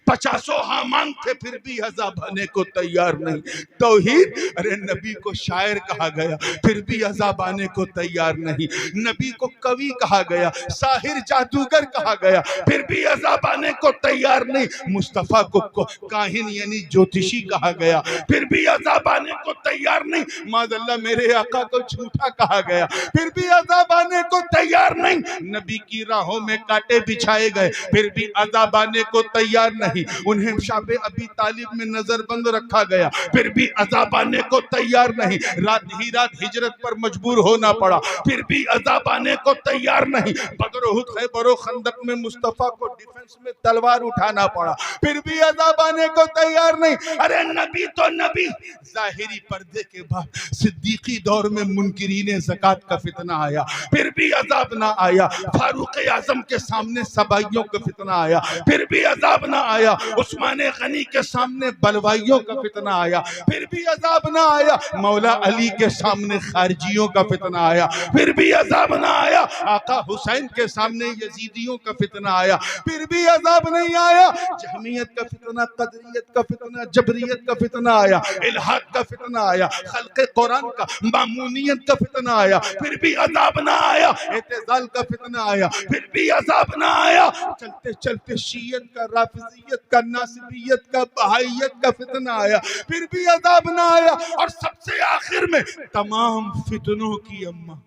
50 हामान थे, फिर भी अजाब आने को तैयार नहीं। तौहीद, अरे नबी को शायर कहा गया, फिर भी अजाब आने को तैयार नहीं। नबी को कवि कहा गया, साहिर जादूगर कहा गया, फिर भी अजाब आने को तैयार नहीं। मुस्तफा को काहिन यानी ज्योतिषी कहा गया, फिर भी अजाब आने को तैयार नहीं। माज़अल्लाह मेरे आका को झूठा कहा गया, फिर भी अजाब आने को तैयार नहीं। नबी की राहों में कांटे बिछाए गए, फिर भी अजाब आने को तैयार नहीं। उन्हें शाबे अबी तालिब में नजरबंद रखा गया, फिर भी अजाब आने को तैयार नहीं। रात ही रात हिजरत पर मजबूर होना पड़ा, फिर भी अजाब आने को तैयार नहीं। बदर उहुद खैबर और खंदक में मुस्तफा को डिफेंस में तलवार उठाना पड़ा, फिर भी अजाब आने को तैयार नहीं। अरे नबी तो नबी, जाहिरी पर्दे के बाद सिद्दीकी दौर में मुनकिरीने ज़कात का फितना आया, फिर भी अजाब ना आया। फारूक आजम के सामने सबाइयों का फितना आया, फिर भी अजाब ना आया। उस्मान गनी के सामने बलवाइयों का फितना आया, फिर भी अजाब ना आया। मौला अली के सामने खारजियों का फितना आया, फिर भी अजाब ना आया। आका हुसैन के सामने यजीदियों का फितना आया, फिर भी अजाब नहीं आया। जहमियत का फितना, कदरियत का फितना, जबरियत का फितना आया, इल्हाद का फितना आया, खल्क़े कुरान का, मामूनियत का फितना आया, फिर भी अजाब ना आया। एतज़ाल का फितना आया, फिर भी अजाब ना आया। चलते चलते शियत का, राफिजियत का, नासिबियत का, बहाइयत का फितना आया, फिर भी अजाब ना आया। और सबसे आखिर में तमाम फितनों की अम्मा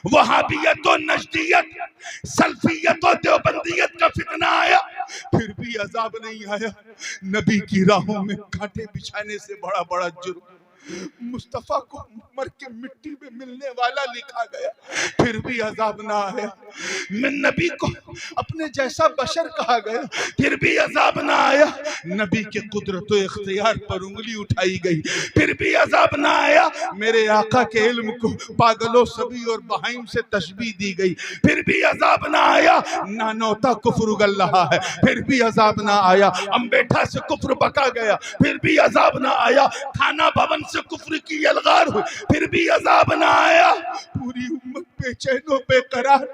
वहाबियत और नजदियत, सल्फियत और देवबंदियत का फितना आया, फिर भी अजाब नहीं आया। नबी की राहों में कांटे बिछाने से बड़ा बड़ा जुर्म मुस्तफा को मर के मिट्टी में मिलने वाला लिखा गया, फिर भी अजाब ना आया। मैं नबी को अपने जैसा बशर कहा गया, फिर भी अजाब ना आया। नबी के कुदरत व इख्तियार पर उंगली उठाई गई, फिर भी अजाब ना आया। मेरे आका के इल्म को पागलों, सभी और बहाइम से तशबीह दी गई, फिर भी अजाब ना आया। नानौता कुफ्र उगल रहा है, फिर भी अजाब ना आया। अंबेठा से कुफ्र बका गया, फिर भी अजाब ना आया। खाना भवन से कुफ्र की अलगार हुई, फिर भी अजाब ना आया। पूरी उम्मत बेचैनो बेकरार।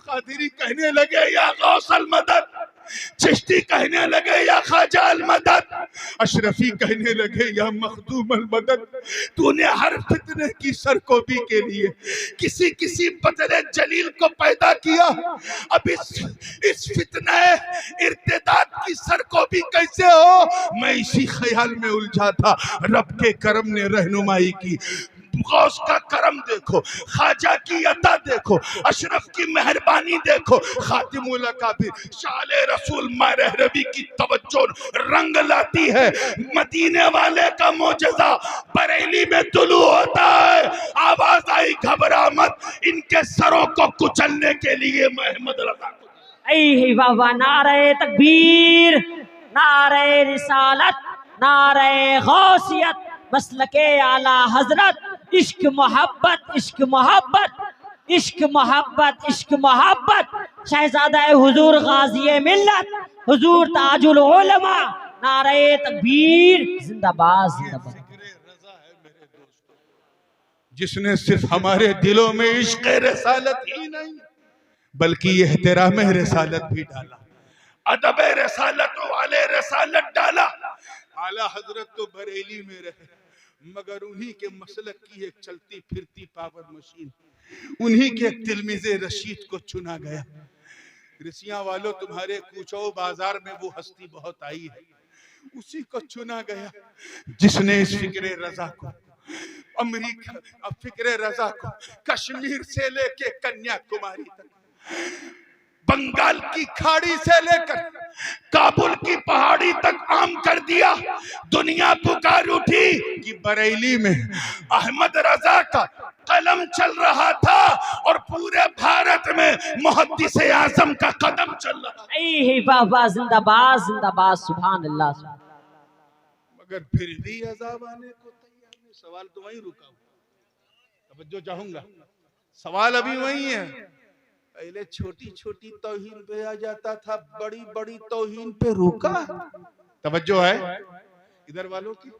कादिरी कहने लगे या गौसल मदद, चिश्ती कहने लगे या ख्वाजाल मदद, अशरफी कहने लगे या मखदूम अल मदद। तूने हर फितने की सरकोबी के लिए किसी किसी बदरे जलील को पैदा किया, अब इस फितने इर्तिदाद की सरकोबी कैसे हो? मैं इसी ख्याल में उलझा था। रब के करम ने रहनुमाई की। गौस का करम देखो, ख्वाजा की अता देखो, अशरफ की मेहरबानी देखो, खातिमुल अकाबिर शाले रसूल महरबी की तवज्जो रंग लाती है। मदीने वाले का मोजज़ा बरेली में तुलू होता है। आवाज आई घबरा मत, इनके सरों को कुचलने के लिए मोहम्मद रज़ा को। बाबा, नारे तकबीर, नारे रिसालत, नारे गौसियत, मसलके आला हजरत। इश्क मोहब्बत, इश्क मोहब्बत, इश्क मोहब्बत, इश्क मोहब्बत। शहजादा हुजूर गाज़ी मिल्लत, हुजूर ताजुल उलमा, नारे तकबीर, जिंदाबाद जिंदाबाद। जिसने सिर्फ हमारे दिलों में इश्क रिसालत ही नहीं बल्कि एहतराम रिसालत भी डाला, अदब रिसालत वाले रिसालत डाला। आला हजरत तो बरेली में रहे, मगर उन्हीं के मसलक की एक चलती फिरती पावर मशीन, उन्हीं के तिलमिज़े रशीद को चुना गया। ऋषियां वालों, तुम्हारे कूचो बाजार में वो हस्ती बहुत आई है, उसी को चुना गया जिसने इस फिक्रे रजा को अमेरिका, फिक्रे रजा को कश्मीर से लेके कन्याकुमारी तक, बंगाल की खाड़ी से लेकर काबुल की पहाड़ी तक आम कर दिया। दुनिया पुकार उठी कि बरेली में अहमद रजा का कलम चल रहा था और पूरे भारत में मुहद्दिस आजम का कदम चल रहा था। वाह वाह, जिंदाबाद जिंदाबाद, सुभान अल्लाह। मगर फिर भी अज़ाब आने को तैयार नहीं। सवाल तो वहीं रुका हुआ, तवज्जो चाहूंगा, सवाल अभी वही है। पहले छोटी छोटी तौहीन पे आ जाता था, बड़ी बड़ी तौहीन पे रुका। तवज्जो है इधर वालों की?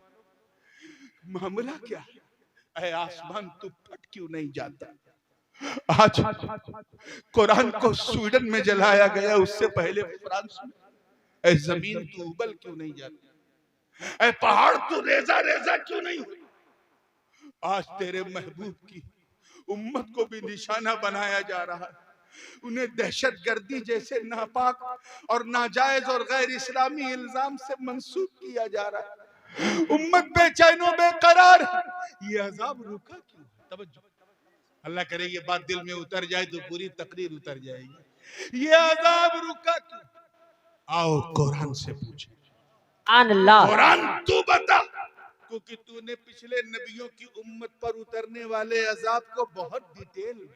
मामला क्या है? ऐ आसमान तू फट क्यों नहीं जाता? आज कुरान को स्वीडन में जलाया गया, उससे पहले फ्रांस में। ऐ जमीन तू उबल क्यों नहीं जाती? ऐ पहाड़ तू रेजा रेजा क्यों नहीं हुई? आज तेरे महबूब की उम्मत को भी निशाना बनाया जा रहा है, उन्हें दहशतगर्दी जैसे नापाक और नाजायज और गैर इस्लामी इल्जाम से मंसूब किया जा रहा है। उम्मत बेचैनो बेकरार, ये अजाब रुका क्यों? तवज्जो, अल्लाह करे ये बात दिल में उतर जाए तो पूरी तकरीर उतर जाएगी। ये अजाब रुका क्यों? आओ कुरान से पूछे, कुरान तू बता, क्योंकि तूने पिछले नबियों की उम्मत पर उतरने वाले अजाब को बहुत डिटेल में,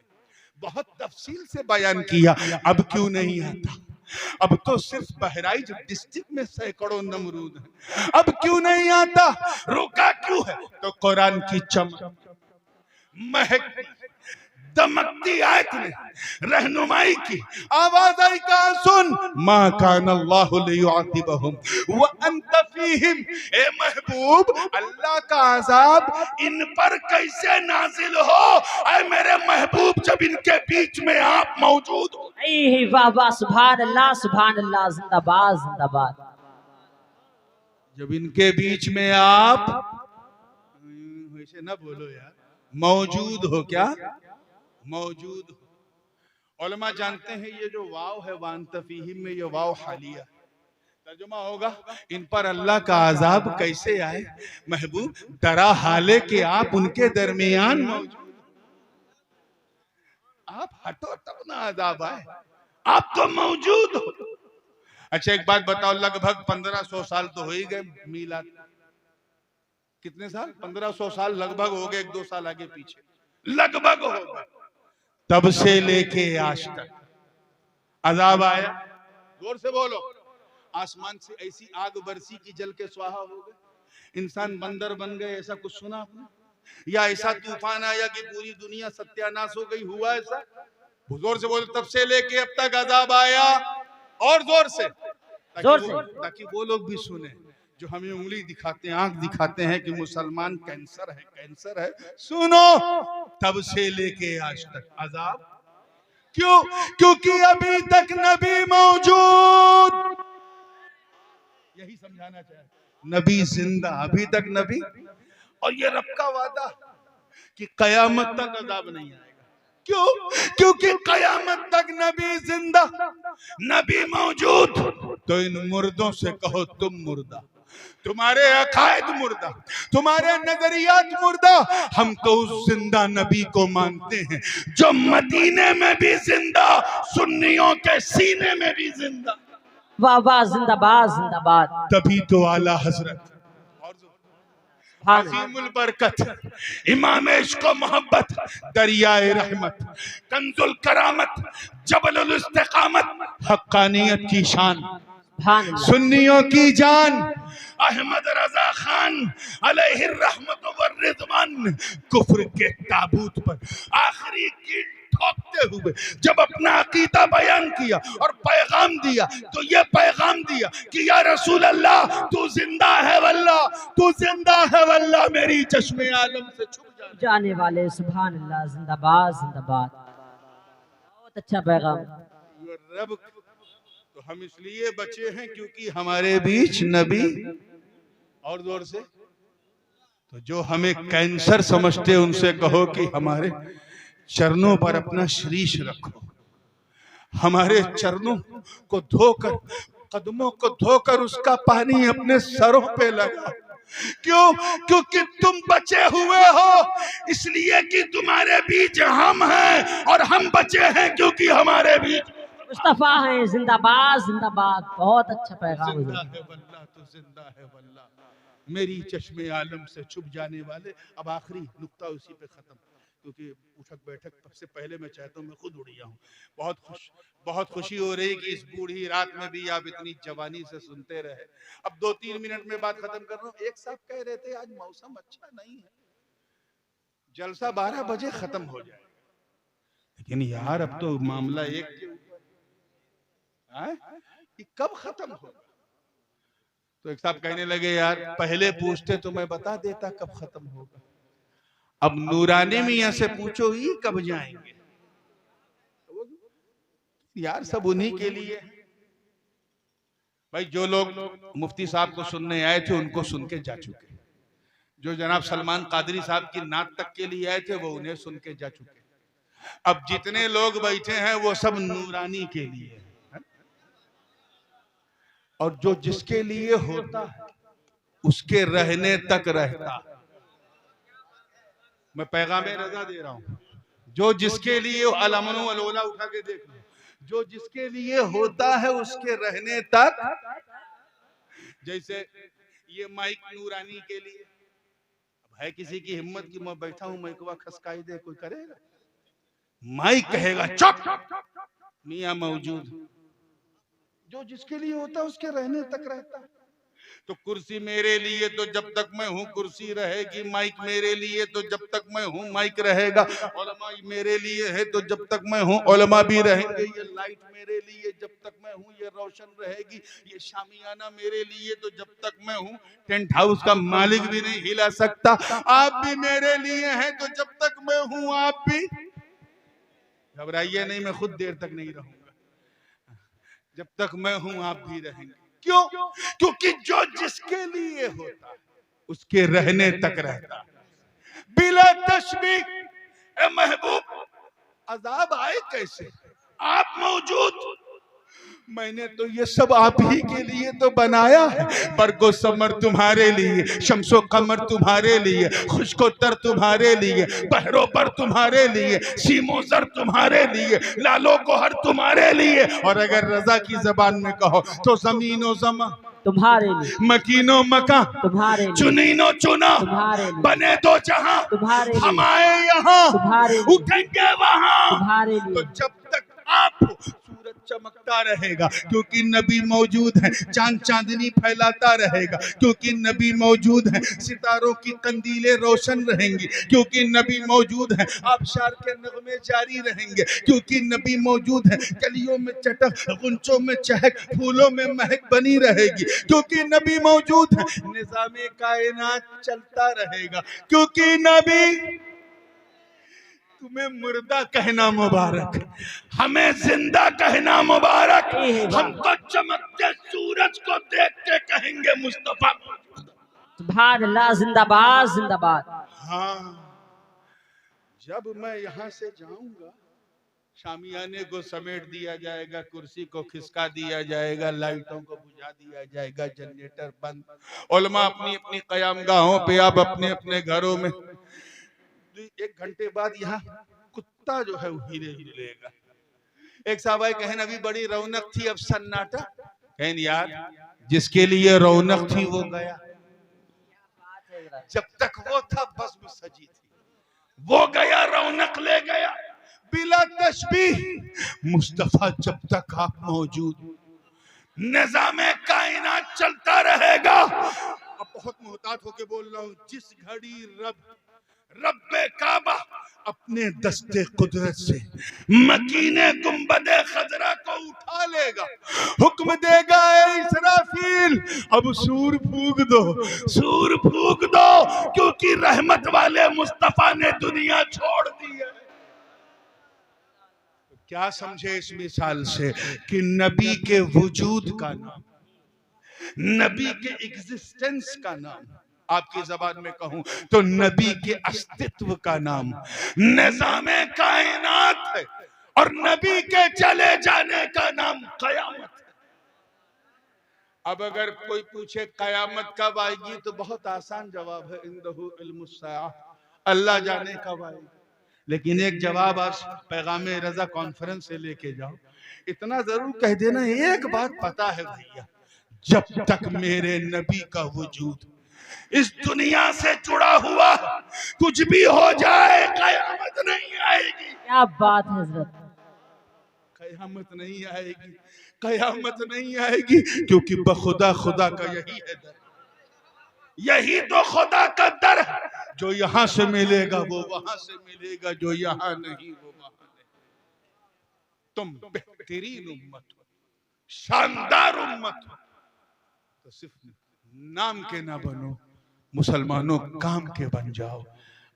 बहुत तफसील से बयान किया। अब क्यों नहीं आता? अब तो सिर्फ बहराइच डिस्ट्रिक्ट में सैकड़ों नमरूद हैं, अब क्यों नहीं आता? रुका क्यों है? तो कुरान की चमक, महक, दमकती आयत ने रहनुमाई की, आवाज आई कहा सुन, मा कान अल्लाहु लियुअज़िबहुम व अंत फीहिम। ए महबूब, अल्लाह का अजाब इन पर कैसे नाजिल हो? ऐ मेरे महबूब, जब इनके बीच में आप मौजूद हो। वाह वाह, सुभान अल्लाह सुभान अल्लाह, जिंदाबाद जिंदाबाद। जब इनके बीच में आप, वैसे ना बोलो यार, मौजूद हो। क्या मौजूद हो? उलमा जानते हैं ये जो वाव है वांतफीहिम में, ये वाव हालिया, तर्जुमा होगा इन पर अल्लाह का अजाब कैसे आए? महबूब, डरा हाले कि आप उनके दरमियान मौजूद, आप हटो तब ना अजाब आए, आप तो मौजूद हो। अच्छा एक बात बताओ, लगभग 1500 साल तो हो ही गए मीलाद, कितने साल? 1500 साल लगभग हो गए, 1-2 साल आगे पीछे लगभग हो गए। तब से लेके आज तक अजाब आया? जोर से बोलो। आसमान से ऐसी आग बरसी की जल के स्वाहा हो गए, इंसान बंदर बन गए, ऐसा कुछ सुना आपने? या ऐसा तूफान आया कि पूरी दुनिया सत्यानाश हो गई, हुआ ऐसा? जोर से बोलो। तब से लेके अब तक अजाब आया, और जोर से, ताकि वो लोग भी सुने जो हमें उंगली दिखाते हैं, आंख दिखाते हैं कि मुसलमान कैंसर है, कैंसर है। सुनो, तब से लेके आज तक अजाब क्यों? क्योंकि अभी तक नबी मौजूद। यही समझाना चाहे, नबी जिंदा, अभी तक नबी, और ये रब का वादा कि कयामत तक अजाब नहीं आएगा। क्यों? क्योंकि कयामत तक नबी जिंदा, नबी मौजूद। तो इन मुर्दों से कहो तुम मुर्दा, तुम्हारे अकायद मुर्दा, तुम्हारे नजरियात मुर्दा। हम तो उस जिंदा नबी को मानते हैं जो मदीने में भी जिंदा, सुन्नियों के सीने में भी जिंदा। वाह वाह, जिंदाबाद जिंदाबाद। तभी तो आला हजरत अज़ीमुल बरकत, इमाम इश्क व मोहब्बत, दरियाए रहमत, कंजुल करामत, जबलुल इस्तिकामत, हक्कानियत की शान, सुन्नियों की जान, अहमद रजा खान अलैहि रहमत व रिज़वान, कुफ्र के ताबूत पर आखिरी कील ठोकते हुए जब अपना अकीदा बयान किया और पैगाम दिया, तो ये पैगाम दिया कि या रसूल अल्लाह, तू जिंदा है वल्लाह, तू जिंदा है वल्लाह, मेरी चश्मे आलम से छुप जाने वाले। सुभान अल्लाह, जिंदाबाद जिंदाबाद। अच्छा पैगाम। वो रब तो हम इसलिए बचे हैं क्योंकि हमारे बीच नबी, और जोर से, तो जो हमें कैंसर समझते उनसे कहो कि हमारे चरणों पर अपना शीश रखो, हमारे चरणों को धोकर, कदमों को धोकर उसका पानी अपने सरों पे लगा। क्यों? क्योंकि तुम बचे हुए हो, इसलिए कि तुम्हारे बीच हम हैं, और हम बचे हैं क्योंकि हमारे बीच मुस्तफा है। जिंदाबाद जिंदाबाद। बहुत अच्छा पैगाम जिंदा हुजूर। है वल्लाह, तो जिंदा है वल्लाह, मेरी चश्मे आलम से छुप जाने वाले। अब आखिरी नुक्ता उसी पे खत्म, क्योंकि उठक बैठक सबसे पहले मैं चाहता हूँ मैं खुद उड़ गया हूँ। बहुत खुशी हो रही कि इस बूढ़ी रात में भी आप इतनी जवानी से सुनते रहे। अब 2-3 मिनट में बात खत्म कर रहा हूँ। एक साहब कह रहे थे आज मौसम अच्छा नहीं है, जलसा 12 बजे खत्म हो जाए, लेकिन यार अब तो मामला एक के ऊपर है कि कब खत्म होगा। तो एक साहब कहने लगे यार पहले पूछते तो मैं बता देता कब खत्म होगा, अब नूरानी मियां से पूछो ही कब जाएंगे। यार सब उन्हीं के लिए। भाई जो लोग मुफ्ती साहब को सुनने आए थे उनको सुन के जा चुके, जो जनाब सलमान कादरी साहब की नात तक के लिए आए थे वो उन्हें सुन के जा चुके। अब जितने लोग बैठे हैं वो सब नूरानी के लिए है, और जो जिसके लिए होता है उसके रहने तक रहता है। मैं पैगामे रजा दे रहा हूं, जो जिसके लिए अलमनो अलोला उठा के देख लो, जो जिसके लिए होता है उसके रहने तक। जैसे ये माइक नूरानी के लिए, अब है किसी की हिम्मत की मैं बैठा हूं माइकवा खसकाई दे, कोई करेगा? माइक कहेगा चुप, मियां मौजूद। जो जिसके लिए होता है उसके रहने तक रहता है। तो कुर्सी मेरे लिए तो जब तक मैं हूं कुर्सी रहेगी, माइक मेरे लिए तो जब तक मैं हूं माइक रहेगा, उलमा मेरे लिए है तो जब तक मैं हूं उलमा भी रहेंगे, ये लाइट मेरे लिए जब तक मैं हूं ये रोशन रहेगी, ये शामियाना मेरे लिए तो जब तक मैं हूं टेंट हाउस का मालिक भी नहीं हिला सकता। आप भी मेरे लिए हैं तो जब तक मैं हूं आप भी, घबराइए नहीं, मैं खुद देर तक नहीं रहूंगा, जब तक मैं हूं आप भी रहेंगे। क्यों? क्योंकि जो जिसके लिए होता है उसके रहने तक रहता। बिला तशबीह ए महबूब अजाब आए कैसे? आप मौजूद। मैंने तो ये सब आप ही के लिए तो बनाया है। बरगो समर तुम्हारे लिए, शम्सो कमर तुम्हारे लिए, खुशको तर तुम्हारे लिए, बहरो पर तुम्हारे लिए, सीमो जर तुम्हारे लिए, लालो को हर तुम्हारे लिए, और अगर रजा की जबान में कहो तो जमीनो जमा तुम्हारे लिए, मकीनो मका तुम्हारे लिए, चुनीनो चुना, तुम्हारे लिए, बने दो जहां, तुम्हारे लिए, हम आए यहाँ, तुम्हारे लिए, उठेंगे वहां। तुम्हारे लिए। तो जब तक आप सूरज चमकता रहेगा क्योंकि नबी मौजूद है, चांद चांदनी फैलाता रहेगा क्योंकि नबी मौजूद है, सितारों की कंदीलें रोशन रहेंगी क्योंकि नबी मौजूद है, आबशार के नगमे जारी रहेंगे क्योंकि नबी मौजूद है, कलियों में चटक, गुंचों में चहक, फूलों में महक बनी रहेगी क्योंकि नबी मौजूद है, निजामे कायनात चलता रहेगा क्योंकि नबी। तुम्हें मुर्दा कहना मुबारक, हमें जिंदा कहना मुबारक, हमको चमकते सूरज को देख के कहेंगे मुस्तफा। सुभान अल्लाह। जिंदाबाद जिंदाबाद। हाँ, जब मैं यहाँ से जाऊंगा शामियाने को समेट दिया जाएगा, कुर्सी को खिसका दिया जाएगा, लाइटों को बुझा दिया जाएगा, जनरेटर बंद, उलमा अपनी अपनी कयामगाहों पे, आप अपने अपने घरों में। 1 घंटे बाद यहाँ कुत्ता जो है वो हीरे हिलेगा। एक साहब आए कहें अभी बड़ी रौनक थी अब सन्नाटा, कहें यार जिसके लिए रौनक थी वो गया, जब तक वो था बस में सजी थी, वो गया रौनक ले गया। बिला तशबीह मुस्तफा जब तक आप मौजूद, निजामे कायनात चलता रहेगा। अब बहुत मोहतात होके बोल रहा हूँ, जिस घड़ी रब्बे काबा अपने दस्ते कुदरत से मकीने गुंबदे खजरा को उठा लेगा, हुक्म देगा ए इसराफील अब सूर फूंक दो, सूर फूंक दो, क्योंकि रहमत वाले मुस्तफा ने दुनिया छोड़ दी है। क्या समझे इस मिसाल से कि नबी के वजूद का नाम, नबी के एग्जिस्टेंस का नाम, आपकी जबान में कहूं तो नबी के अस्तित्व का नाम निज़ामे कायनात है, और नबी के चले जाने का नाम कयामत है। अब अगर कोई पूछे कयामत कब आएगी तो बहुत आसान जवाब है, इंदहु इल्मुस्साअ, अल्लाह जाने कब आएगी। लेकिन एक जवाब आज पैगाम रजा कॉन्फ्रेंस से लेके जाओ, इतना जरूर कह देना, एक बात पता है भैया, जब तक मेरे नबी का वजूद इस दुनिया से जुड़ा हुआ, कुछ भी हो जाए कयामत नहीं आएगी। क्या बात है हजरत, कयामत नहीं आएगी, कयामत नहीं आएगी, क्योंकि बखुदा खुदा का यही है दर, यही तो खुदा का दर है। जो यहां से मिलेगा वो वहां से मिलेगा, जो यहां नहीं वो वहां नहीं। तुम बेहतरीन उम्मत हो, शानदार उम्मत हो, तो सिर्फ नाम के ना बनो, मुसलमानों काम के बन जाओ,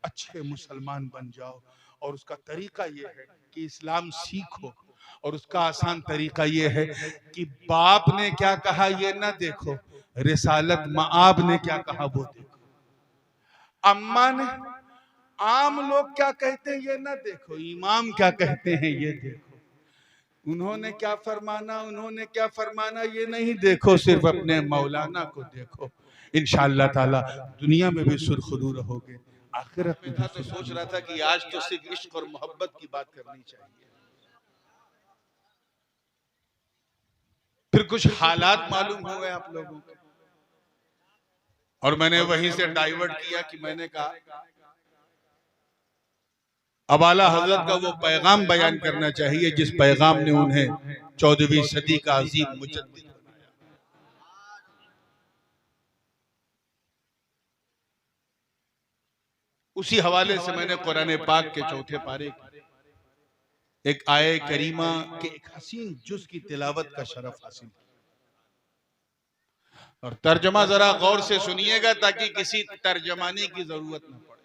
अच्छे मुसलमान बन जाओ। और उसका तरीका ये है कि इस्लाम सीखो, और उसका आसान तरीका ये है कि बाप ने क्या कहा ये ना देखो, रिसालत माआब ने क्या कहा वो देखो, अम्मा ने, आम लोग क्या कहते हैं ये ना देखो, इमाम क्या कहते हैं ये देखो, उन्होंने क्या फरमाना, उन्होंने क्या फरमाना ये नहीं देखो, सिर्फ अपने मौलाना को देखो। इंशाअल्लाह ताला दुनिया में भी सुरखरू रहोगे, आखिरत में भी। तो सोच रहा था कि आज तो सिर्फ इश्क और मोहब्बत की बात करनी चाहिए, फिर कुछ हालात मालूम हो गए आप लोगों को, और मैंने वहीं से डाइवर्ट किया कि मैंने कहा अब आला हजरत का वो पैगाम बयान करना चाहिए जिस पैगाम ने उन्हें 14वीं सदी का अजीम मुजद्दिद बनाया। उसी हवाले से मैंने कुरान पाक के चौथे पारे एक आये करीमा के एक हसीन जुज की तिलावत का शरफ हासिल किया, और तर्जमा जरा गौर से सुनिएगा ताकि किसी तर्जमाने की जरूरत न पड़े।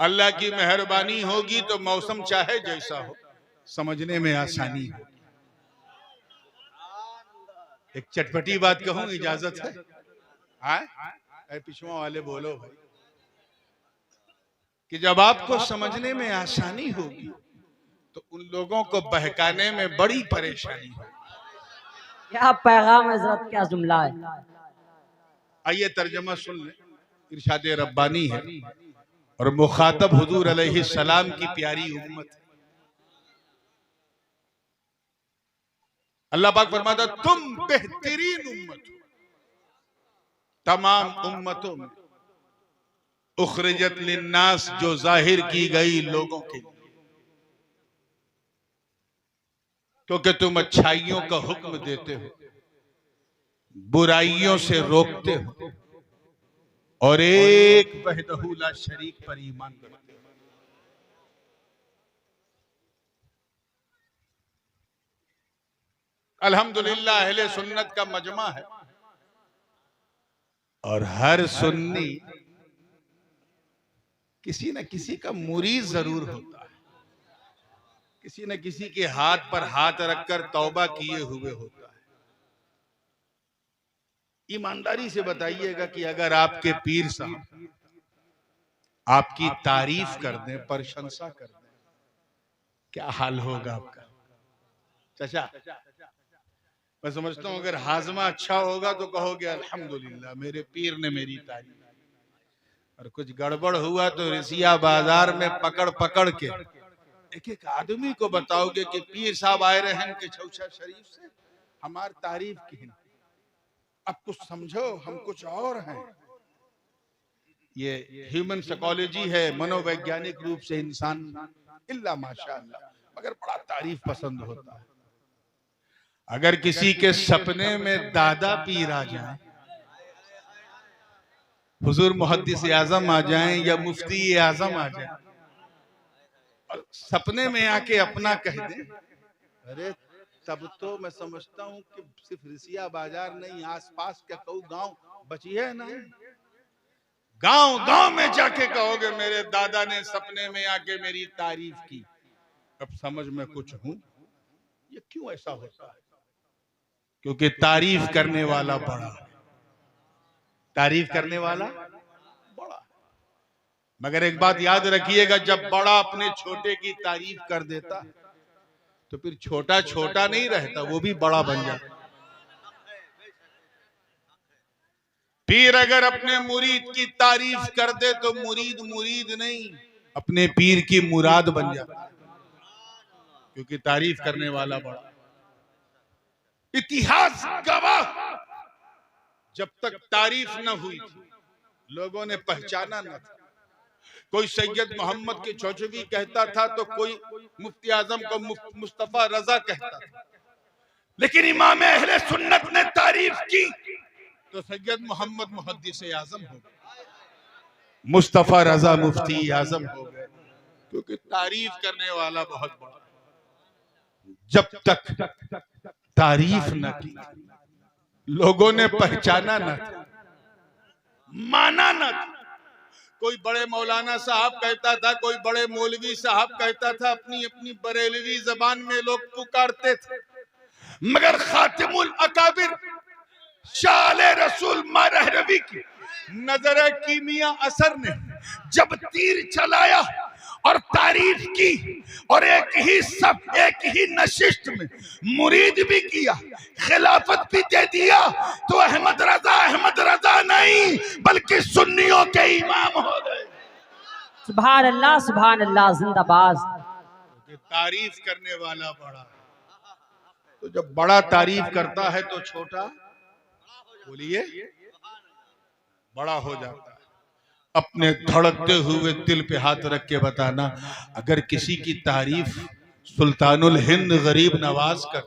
अल्लाह की मेहरबानी होगी तो मौसम चाहे जैसा हो समझने में आसानी हो। एक चटपटी बात कहूं, इजाजत है? आए पिछवा वाले बोलो भाई, कि जब आपको समझने में आसानी होगी तो उन लोगों को बहकाने में बड़ी परेशानी होगी। क्या पैगाम हजरत, क्या जुमला है। आइए तर्जमा सुन ले, इरशाद रब्बानी है और मुखातब हुजूर अलैहिस्सलाम की प्यारी उम्मत है। अल्लाह पाक फरमाता तुम बेहतरीन उम्मत हो तमाम उम्मतों में, उखरिजत लिन्नास, जो जाहिर की गई लोगों के लिए, क्योंकि तुम अच्छाइयों का हुक्म देते हो, बुराइयों से रोकते हो, और एक वहदहू ला शरीक पर ईमान रखते हो। अल्हम्दुलिल्लाह अहले सुन्नत का मजमा है, और हर सुन्नी किसी न किसी का मुरीद जरूर होता है, किसी न किसी के हाथ पर हाथ रखकर तौबा किए हुए होता है। ईमानदारी से बताइएगा कि अगर आपके पीर साहब आपकी तारीफ कर दें, प्रशंसा कर दें, क्या हाल होगा आपका? चाचा, मैं समझता हूं अगर हाजमा अच्छा होगा तो कहोगे अल्हम्दुलिल्लाह मेरे पीर ने मेरी तारीफ, और कुछ गड़बड़ हुआ तो रिसिया बाजार में पकड़ पकड़ के एक एक आदमी को बताओगे कि पीर साहब आए रहे हैं के चौसा शरीफ से, हमारी तारीफ की। अब कुछ समझो, हम कुछ और हैं। ये ह्यूमन साइकोलॉजी है, मनोवैज्ञानिक रूप से इंसान इल्ला माशाअल्लाह मगर बड़ा तारीफ पसंद होता है। अगर किसी के सपने में दादा पीर आ जाए, हुजूर मुहद्दिस आजम आ जाएं या मुफ्ती आजम आ जाए और सपने में आके अपना कह दें, अरे तब तो मैं समझता हूं कि सिर्फ रिसिया बाजार नहीं, आसपास के कई गांव बची है ना, गांव गांव में जाके कहोगे मेरे दादा ने सपने में आके मेरी तारीफ की। अब समझ में कुछ हूं, ये क्यों ऐसा होता है? क्योंकि तारीफ करने वाला बड़ा है, तारीफ करने वाला बड़ा है। मगर एक बात याद रखिएगा, जब बड़ा अपने छोटे की तारीफ कर देता तो फिर छोटा छोटा नहीं रहता, वो भी बड़ा बन जाता। पीर अगर अपने मुरीद की तारीफ कर दे तो मुरीद मुरीद नहीं, अपने पीर की मुराद बन जाता, क्योंकि तारीफ करने वाला बड़ा। इतिहास गवाह, जब तक तारीफ न हुई थी, लोगों ने पहचाना न था। कोई सैयद मोहम्मद के चौचवी कहता था तो कोई मुफ्ती आजम को मुस्तफा रजा कहता था, लेकिन इमाम अहले सुन्नत ने तारीफ की तो सैयद मोहम्मद मुहद्दिस आजम हो गए, मुस्तफा रजा मुफ्ती आजम हो गए, क्योंकि तारीफ करने वाला बहुत बड़ा। जब तक तारीफ न की, लोगों ने पहचाना न था, माना न था। कोई बड़े मौलाना साहब कहता था, कोई बड़े मौलवी साहब कहता था, अपनी अपनी बरेलवी जबान में लोग पुकारते थे, मगर खातिमुल अकाबिर शाले रसूल मारहरवी की नजर कीमिया असर ने जब तीर चलाया और तारीफ की और एक ही नशिस्त में मुरीद भी किया, खिलाफत भी दे दिया, तो अहमद रजा नहीं बल्कि सुन्नियों के इमाम हो गए। सुभान अल्लाह जिंदाबाद। तारीफ करने वाला बड़ा, तो जब बड़ा तारीफ करता है तो छोटा बोलिए बड़ा हो जाता है। अपने धड़कते हुए दिल पे हाथ रख के बताना, अगर किसी की तारीफ सुल्तानुल हिंद गरीब नवाज कर,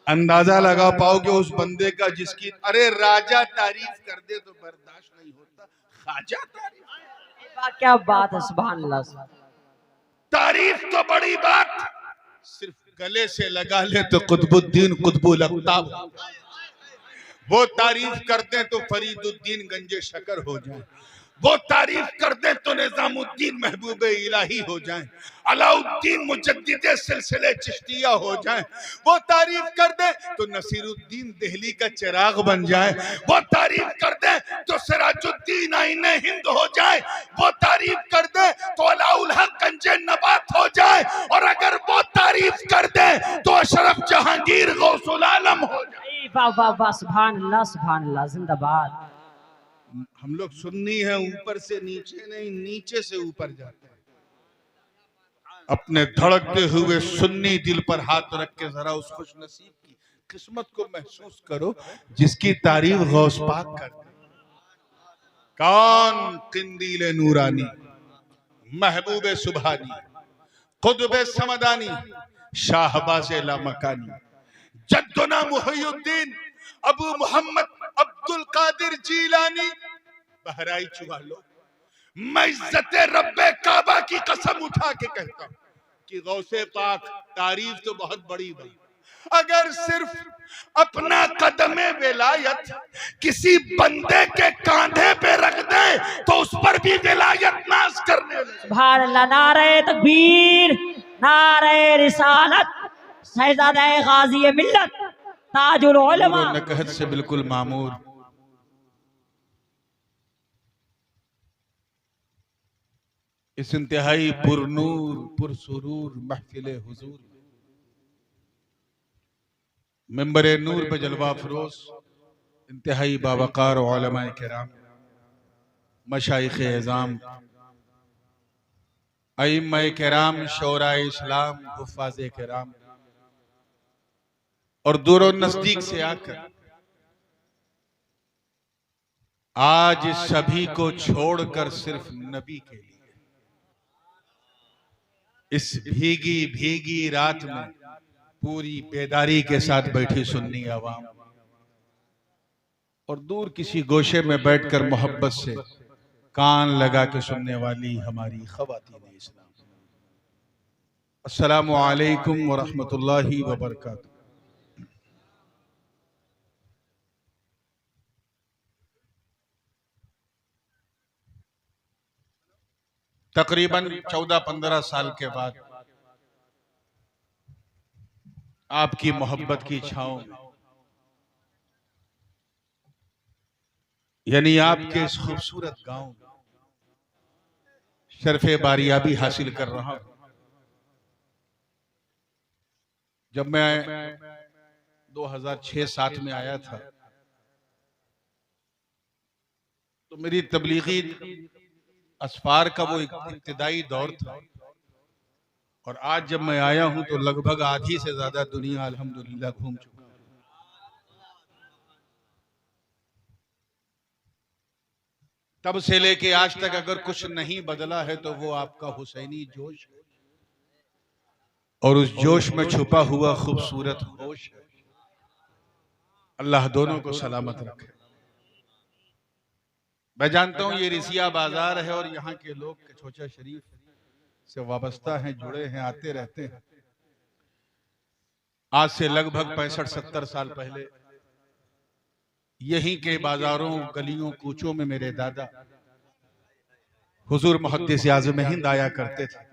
अंदाजा लगा पाओगे उस बंदे का जिसकी, अरे राजा तारीफ कर दे तो बर्दाश्त नहीं होता, खाजा तारीफ, क्या बात है, सुभान अल्लाह। तारीफ तो बड़ी बात, सिर्फ गले से लगा ले तो कुतुबुद्दीन कुतुबुल अख्ताब, वो तारीफ करते तो फरीदुद्दीन गंजे शकर हो जाए, वो तारीफ करते तो निजामुद्दीन महबूब इलाही हो जाए, अलाउद्दीन मुजद्दिदे सिलसिले चिश्तिया हो जाए, वो तारीफ कर दे तो नसीरुद्दीन दिल्ली का चिराग बन जाए, वो तारीफ कर दे तो सिराजुद्दीन आईने हिंद हो जाए, वो तारीफ कर दे तो अलाउल हक गंजे नबात हो जाए, और अगर वो तारीफ कर दे तो अशरफ जहांगीर गौसुल आलम हो जाए। वाह वाह वाह, सुभान अल्लाह जिंदाबाद। हम लोग सुन्नी हैं, ऊपर से नीचे नहीं, नीचे से ऊपर जाते हैं। अपने धड़कते हुए सुन्नी दिल पर हाथ रख के जरा उस खुश नसीब की किस्मत को महसूस करो जिसकी तारीफ गौस पाक कर दे। कौन? किंदील नूरानी, महबूब सुभानी, कुतुब समदानी, शाहबाज लामकानी, जद्दुना मुहियुद्दीन अबू मोहम्मद अब्दुल कादिर जीलानी। बहराई चुहा लो, मैं इज्जते रब्बे काबा की कसम उठा के कहता हूं कि गौसे पाक तारीफ तो बहुत बड़ी बात, अगर सिर्फ अपना कदमे विलायत किसी बंदे के कांधे पे रख दे तो उस पर भी विलायत नाज करने लगे। सुभान अल्लाह। नारे तकबीर, नारे रिसालत, शहजादा गाजी मिल्लत, ताजुल उलमा, नकहत से बिल्कुल मामूर, इस इंतहाई पुरनूर पुरसुरूर महफिल हुजूर मिंबर नूर पे जलवा फरोज इंतहाई बावकार उलमाए किराम, मशाइख एज़ाम, अइम्माए किराम, शोराए इस्लाम, हुफ़ाज़े किराम और दूर और नजदीक से आकर आज सभी को छोड़कर सिर्फ नबी के लिए इस भीगी भीगी रात में पूरी बेदारी के साथ बैठी सुन्नी आवाम और दूर किसी गोशे में बैठकर मोहब्बत से कान लगा के सुनने वाली हमारी ख़वातीन इस्लाम, अस्सलामु अलैकुम व रहमतुल्लाहि व बरकातहू। तकरीबन 14-15 साल के बाद आपकी मोहब्बत की छांव में, यानी आपके इस खूबसूरत गांव में शर्फ़े बारियाबी हासिल कर रहा हूं। जब मैं 2006-07 में आया था तो मेरी तबलीगी असफार का वो इब्तिदाई दौर था, और आज जब मैं आया हूं तो लगभग आधी से ज्यादा दुनिया अल्हम्दुलिल्लाह घूम चुका। तब से लेके आज तक अगर कुछ नहीं बदला है तो वो आपका हुसैनी जोश है, और उस जोश में छुपा हुआ खूबसूरत होश है। अल्लाह दोनों को सलामत रखे। मैं जानता हूं ये रिसिया बाजार है और यहाँ के लोग कचौचा शरीफ से वाबस्ता हैं, जुड़े हैं, आते रहते हैं। आज से लगभग 65-70 साल पहले यहीं के बाजारों, गलियों, कूचों में मेरे दादा हुजूर मुहद्दिस आज़म हिंद आया करते थे।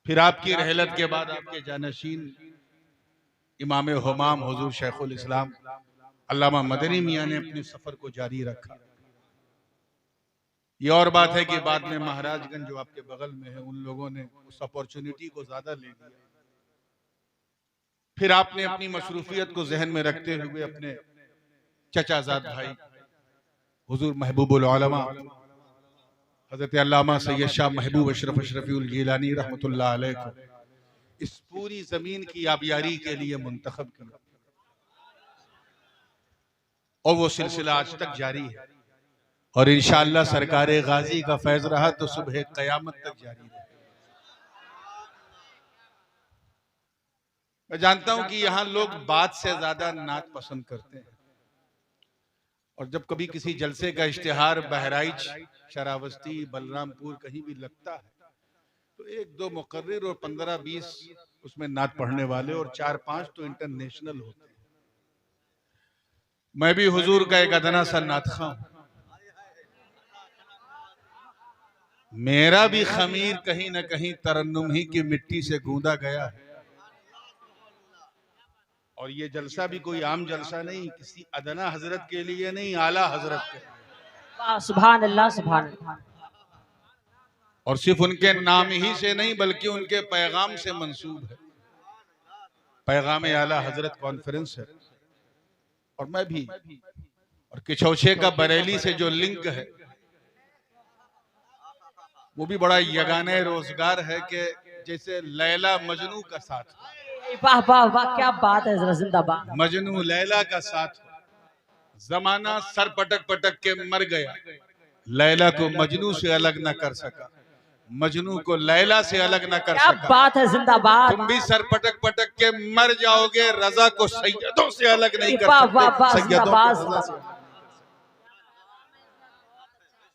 फिर आपकी रहलत के बाद आपके जानशीन इमाम हुमाम हुजूर शेखुल इस्लाम अल्लामा मदनी मियां ने अपने सफर को जारी रखा। ये और बात है कि बाद में महाराजगंज जो आपके बगल में है, उन लोगों ने उस अपॉर्चुनिटी को ज्यादा ले लिया। फिर आपने अपनी मशरूफियत को जहन में रखते हुए अपने चचाजाद भाई हुजूर महबूबुल उलमा हजरत अल्लामा सैयद शाह महबूब अशरफ अशरफी गिलानी रहमतुल्लाह अलैह को इस पूरी जमीन की आबियारी के लिए मुंतखब किया, और वो सिलसिला आज तक जारी है, और इंशाअल्लाह सरकारे गाजी का फैज रहा तो सुबह कयामत तक जारी है। मैं जानता हूं कि यहाँ लोग बात से ज्यादा नात पसंद करते हैं, और जब कभी किसी जलसे का इश्तिहार बहराइच, शरावस्ती, बलरामपुर कहीं भी लगता है तो 1-2 मुकर्रिर और 15-20 उसमें नात पढ़ने वाले और 4-5 तो इंटरनेशनल होते हैं। मैं भी हुजूर का एक अदना सा नातखा हूं। मेरा भी खमीर कहीं न कहीं तरन्नुम ही की मिट्टी से गूंदा गया है, और ये जलसा भी कोई आम जलसा नहीं, किसी अदना हजरत के लिए नहीं, आला हजरत के लिए। सुभान अल्लाह, सुभान अल्लाह। और सिर्फ उनके नाम ही से नहीं बल्कि उनके पैगाम से मंसूब है। पैगाम आला हजरत कॉन्फ्रेंस है, और मैं भी, और किछौछे का बरेली से जो लिंक है वो भी बड़ा यगाने रोजगार है कि जैसे लैला मजनू का साथ, वाह वाह वाह, क्या बात है, जरा जिंदाबाद। मजनू लैला का साथ, जमाना सर पटक पटक के मर गया, लैला को मजनू से अलग न कर सका, मजनू को लैला से अलग न कर क्या सका। बात है, जिंदाबाद। तुम भी सर पटक पटक के मर जाओगे, रजा को सैयदों से अलग नहीं कर वाह सकते, वाह वाह, सैयदों को जिंदाबाद। रजा से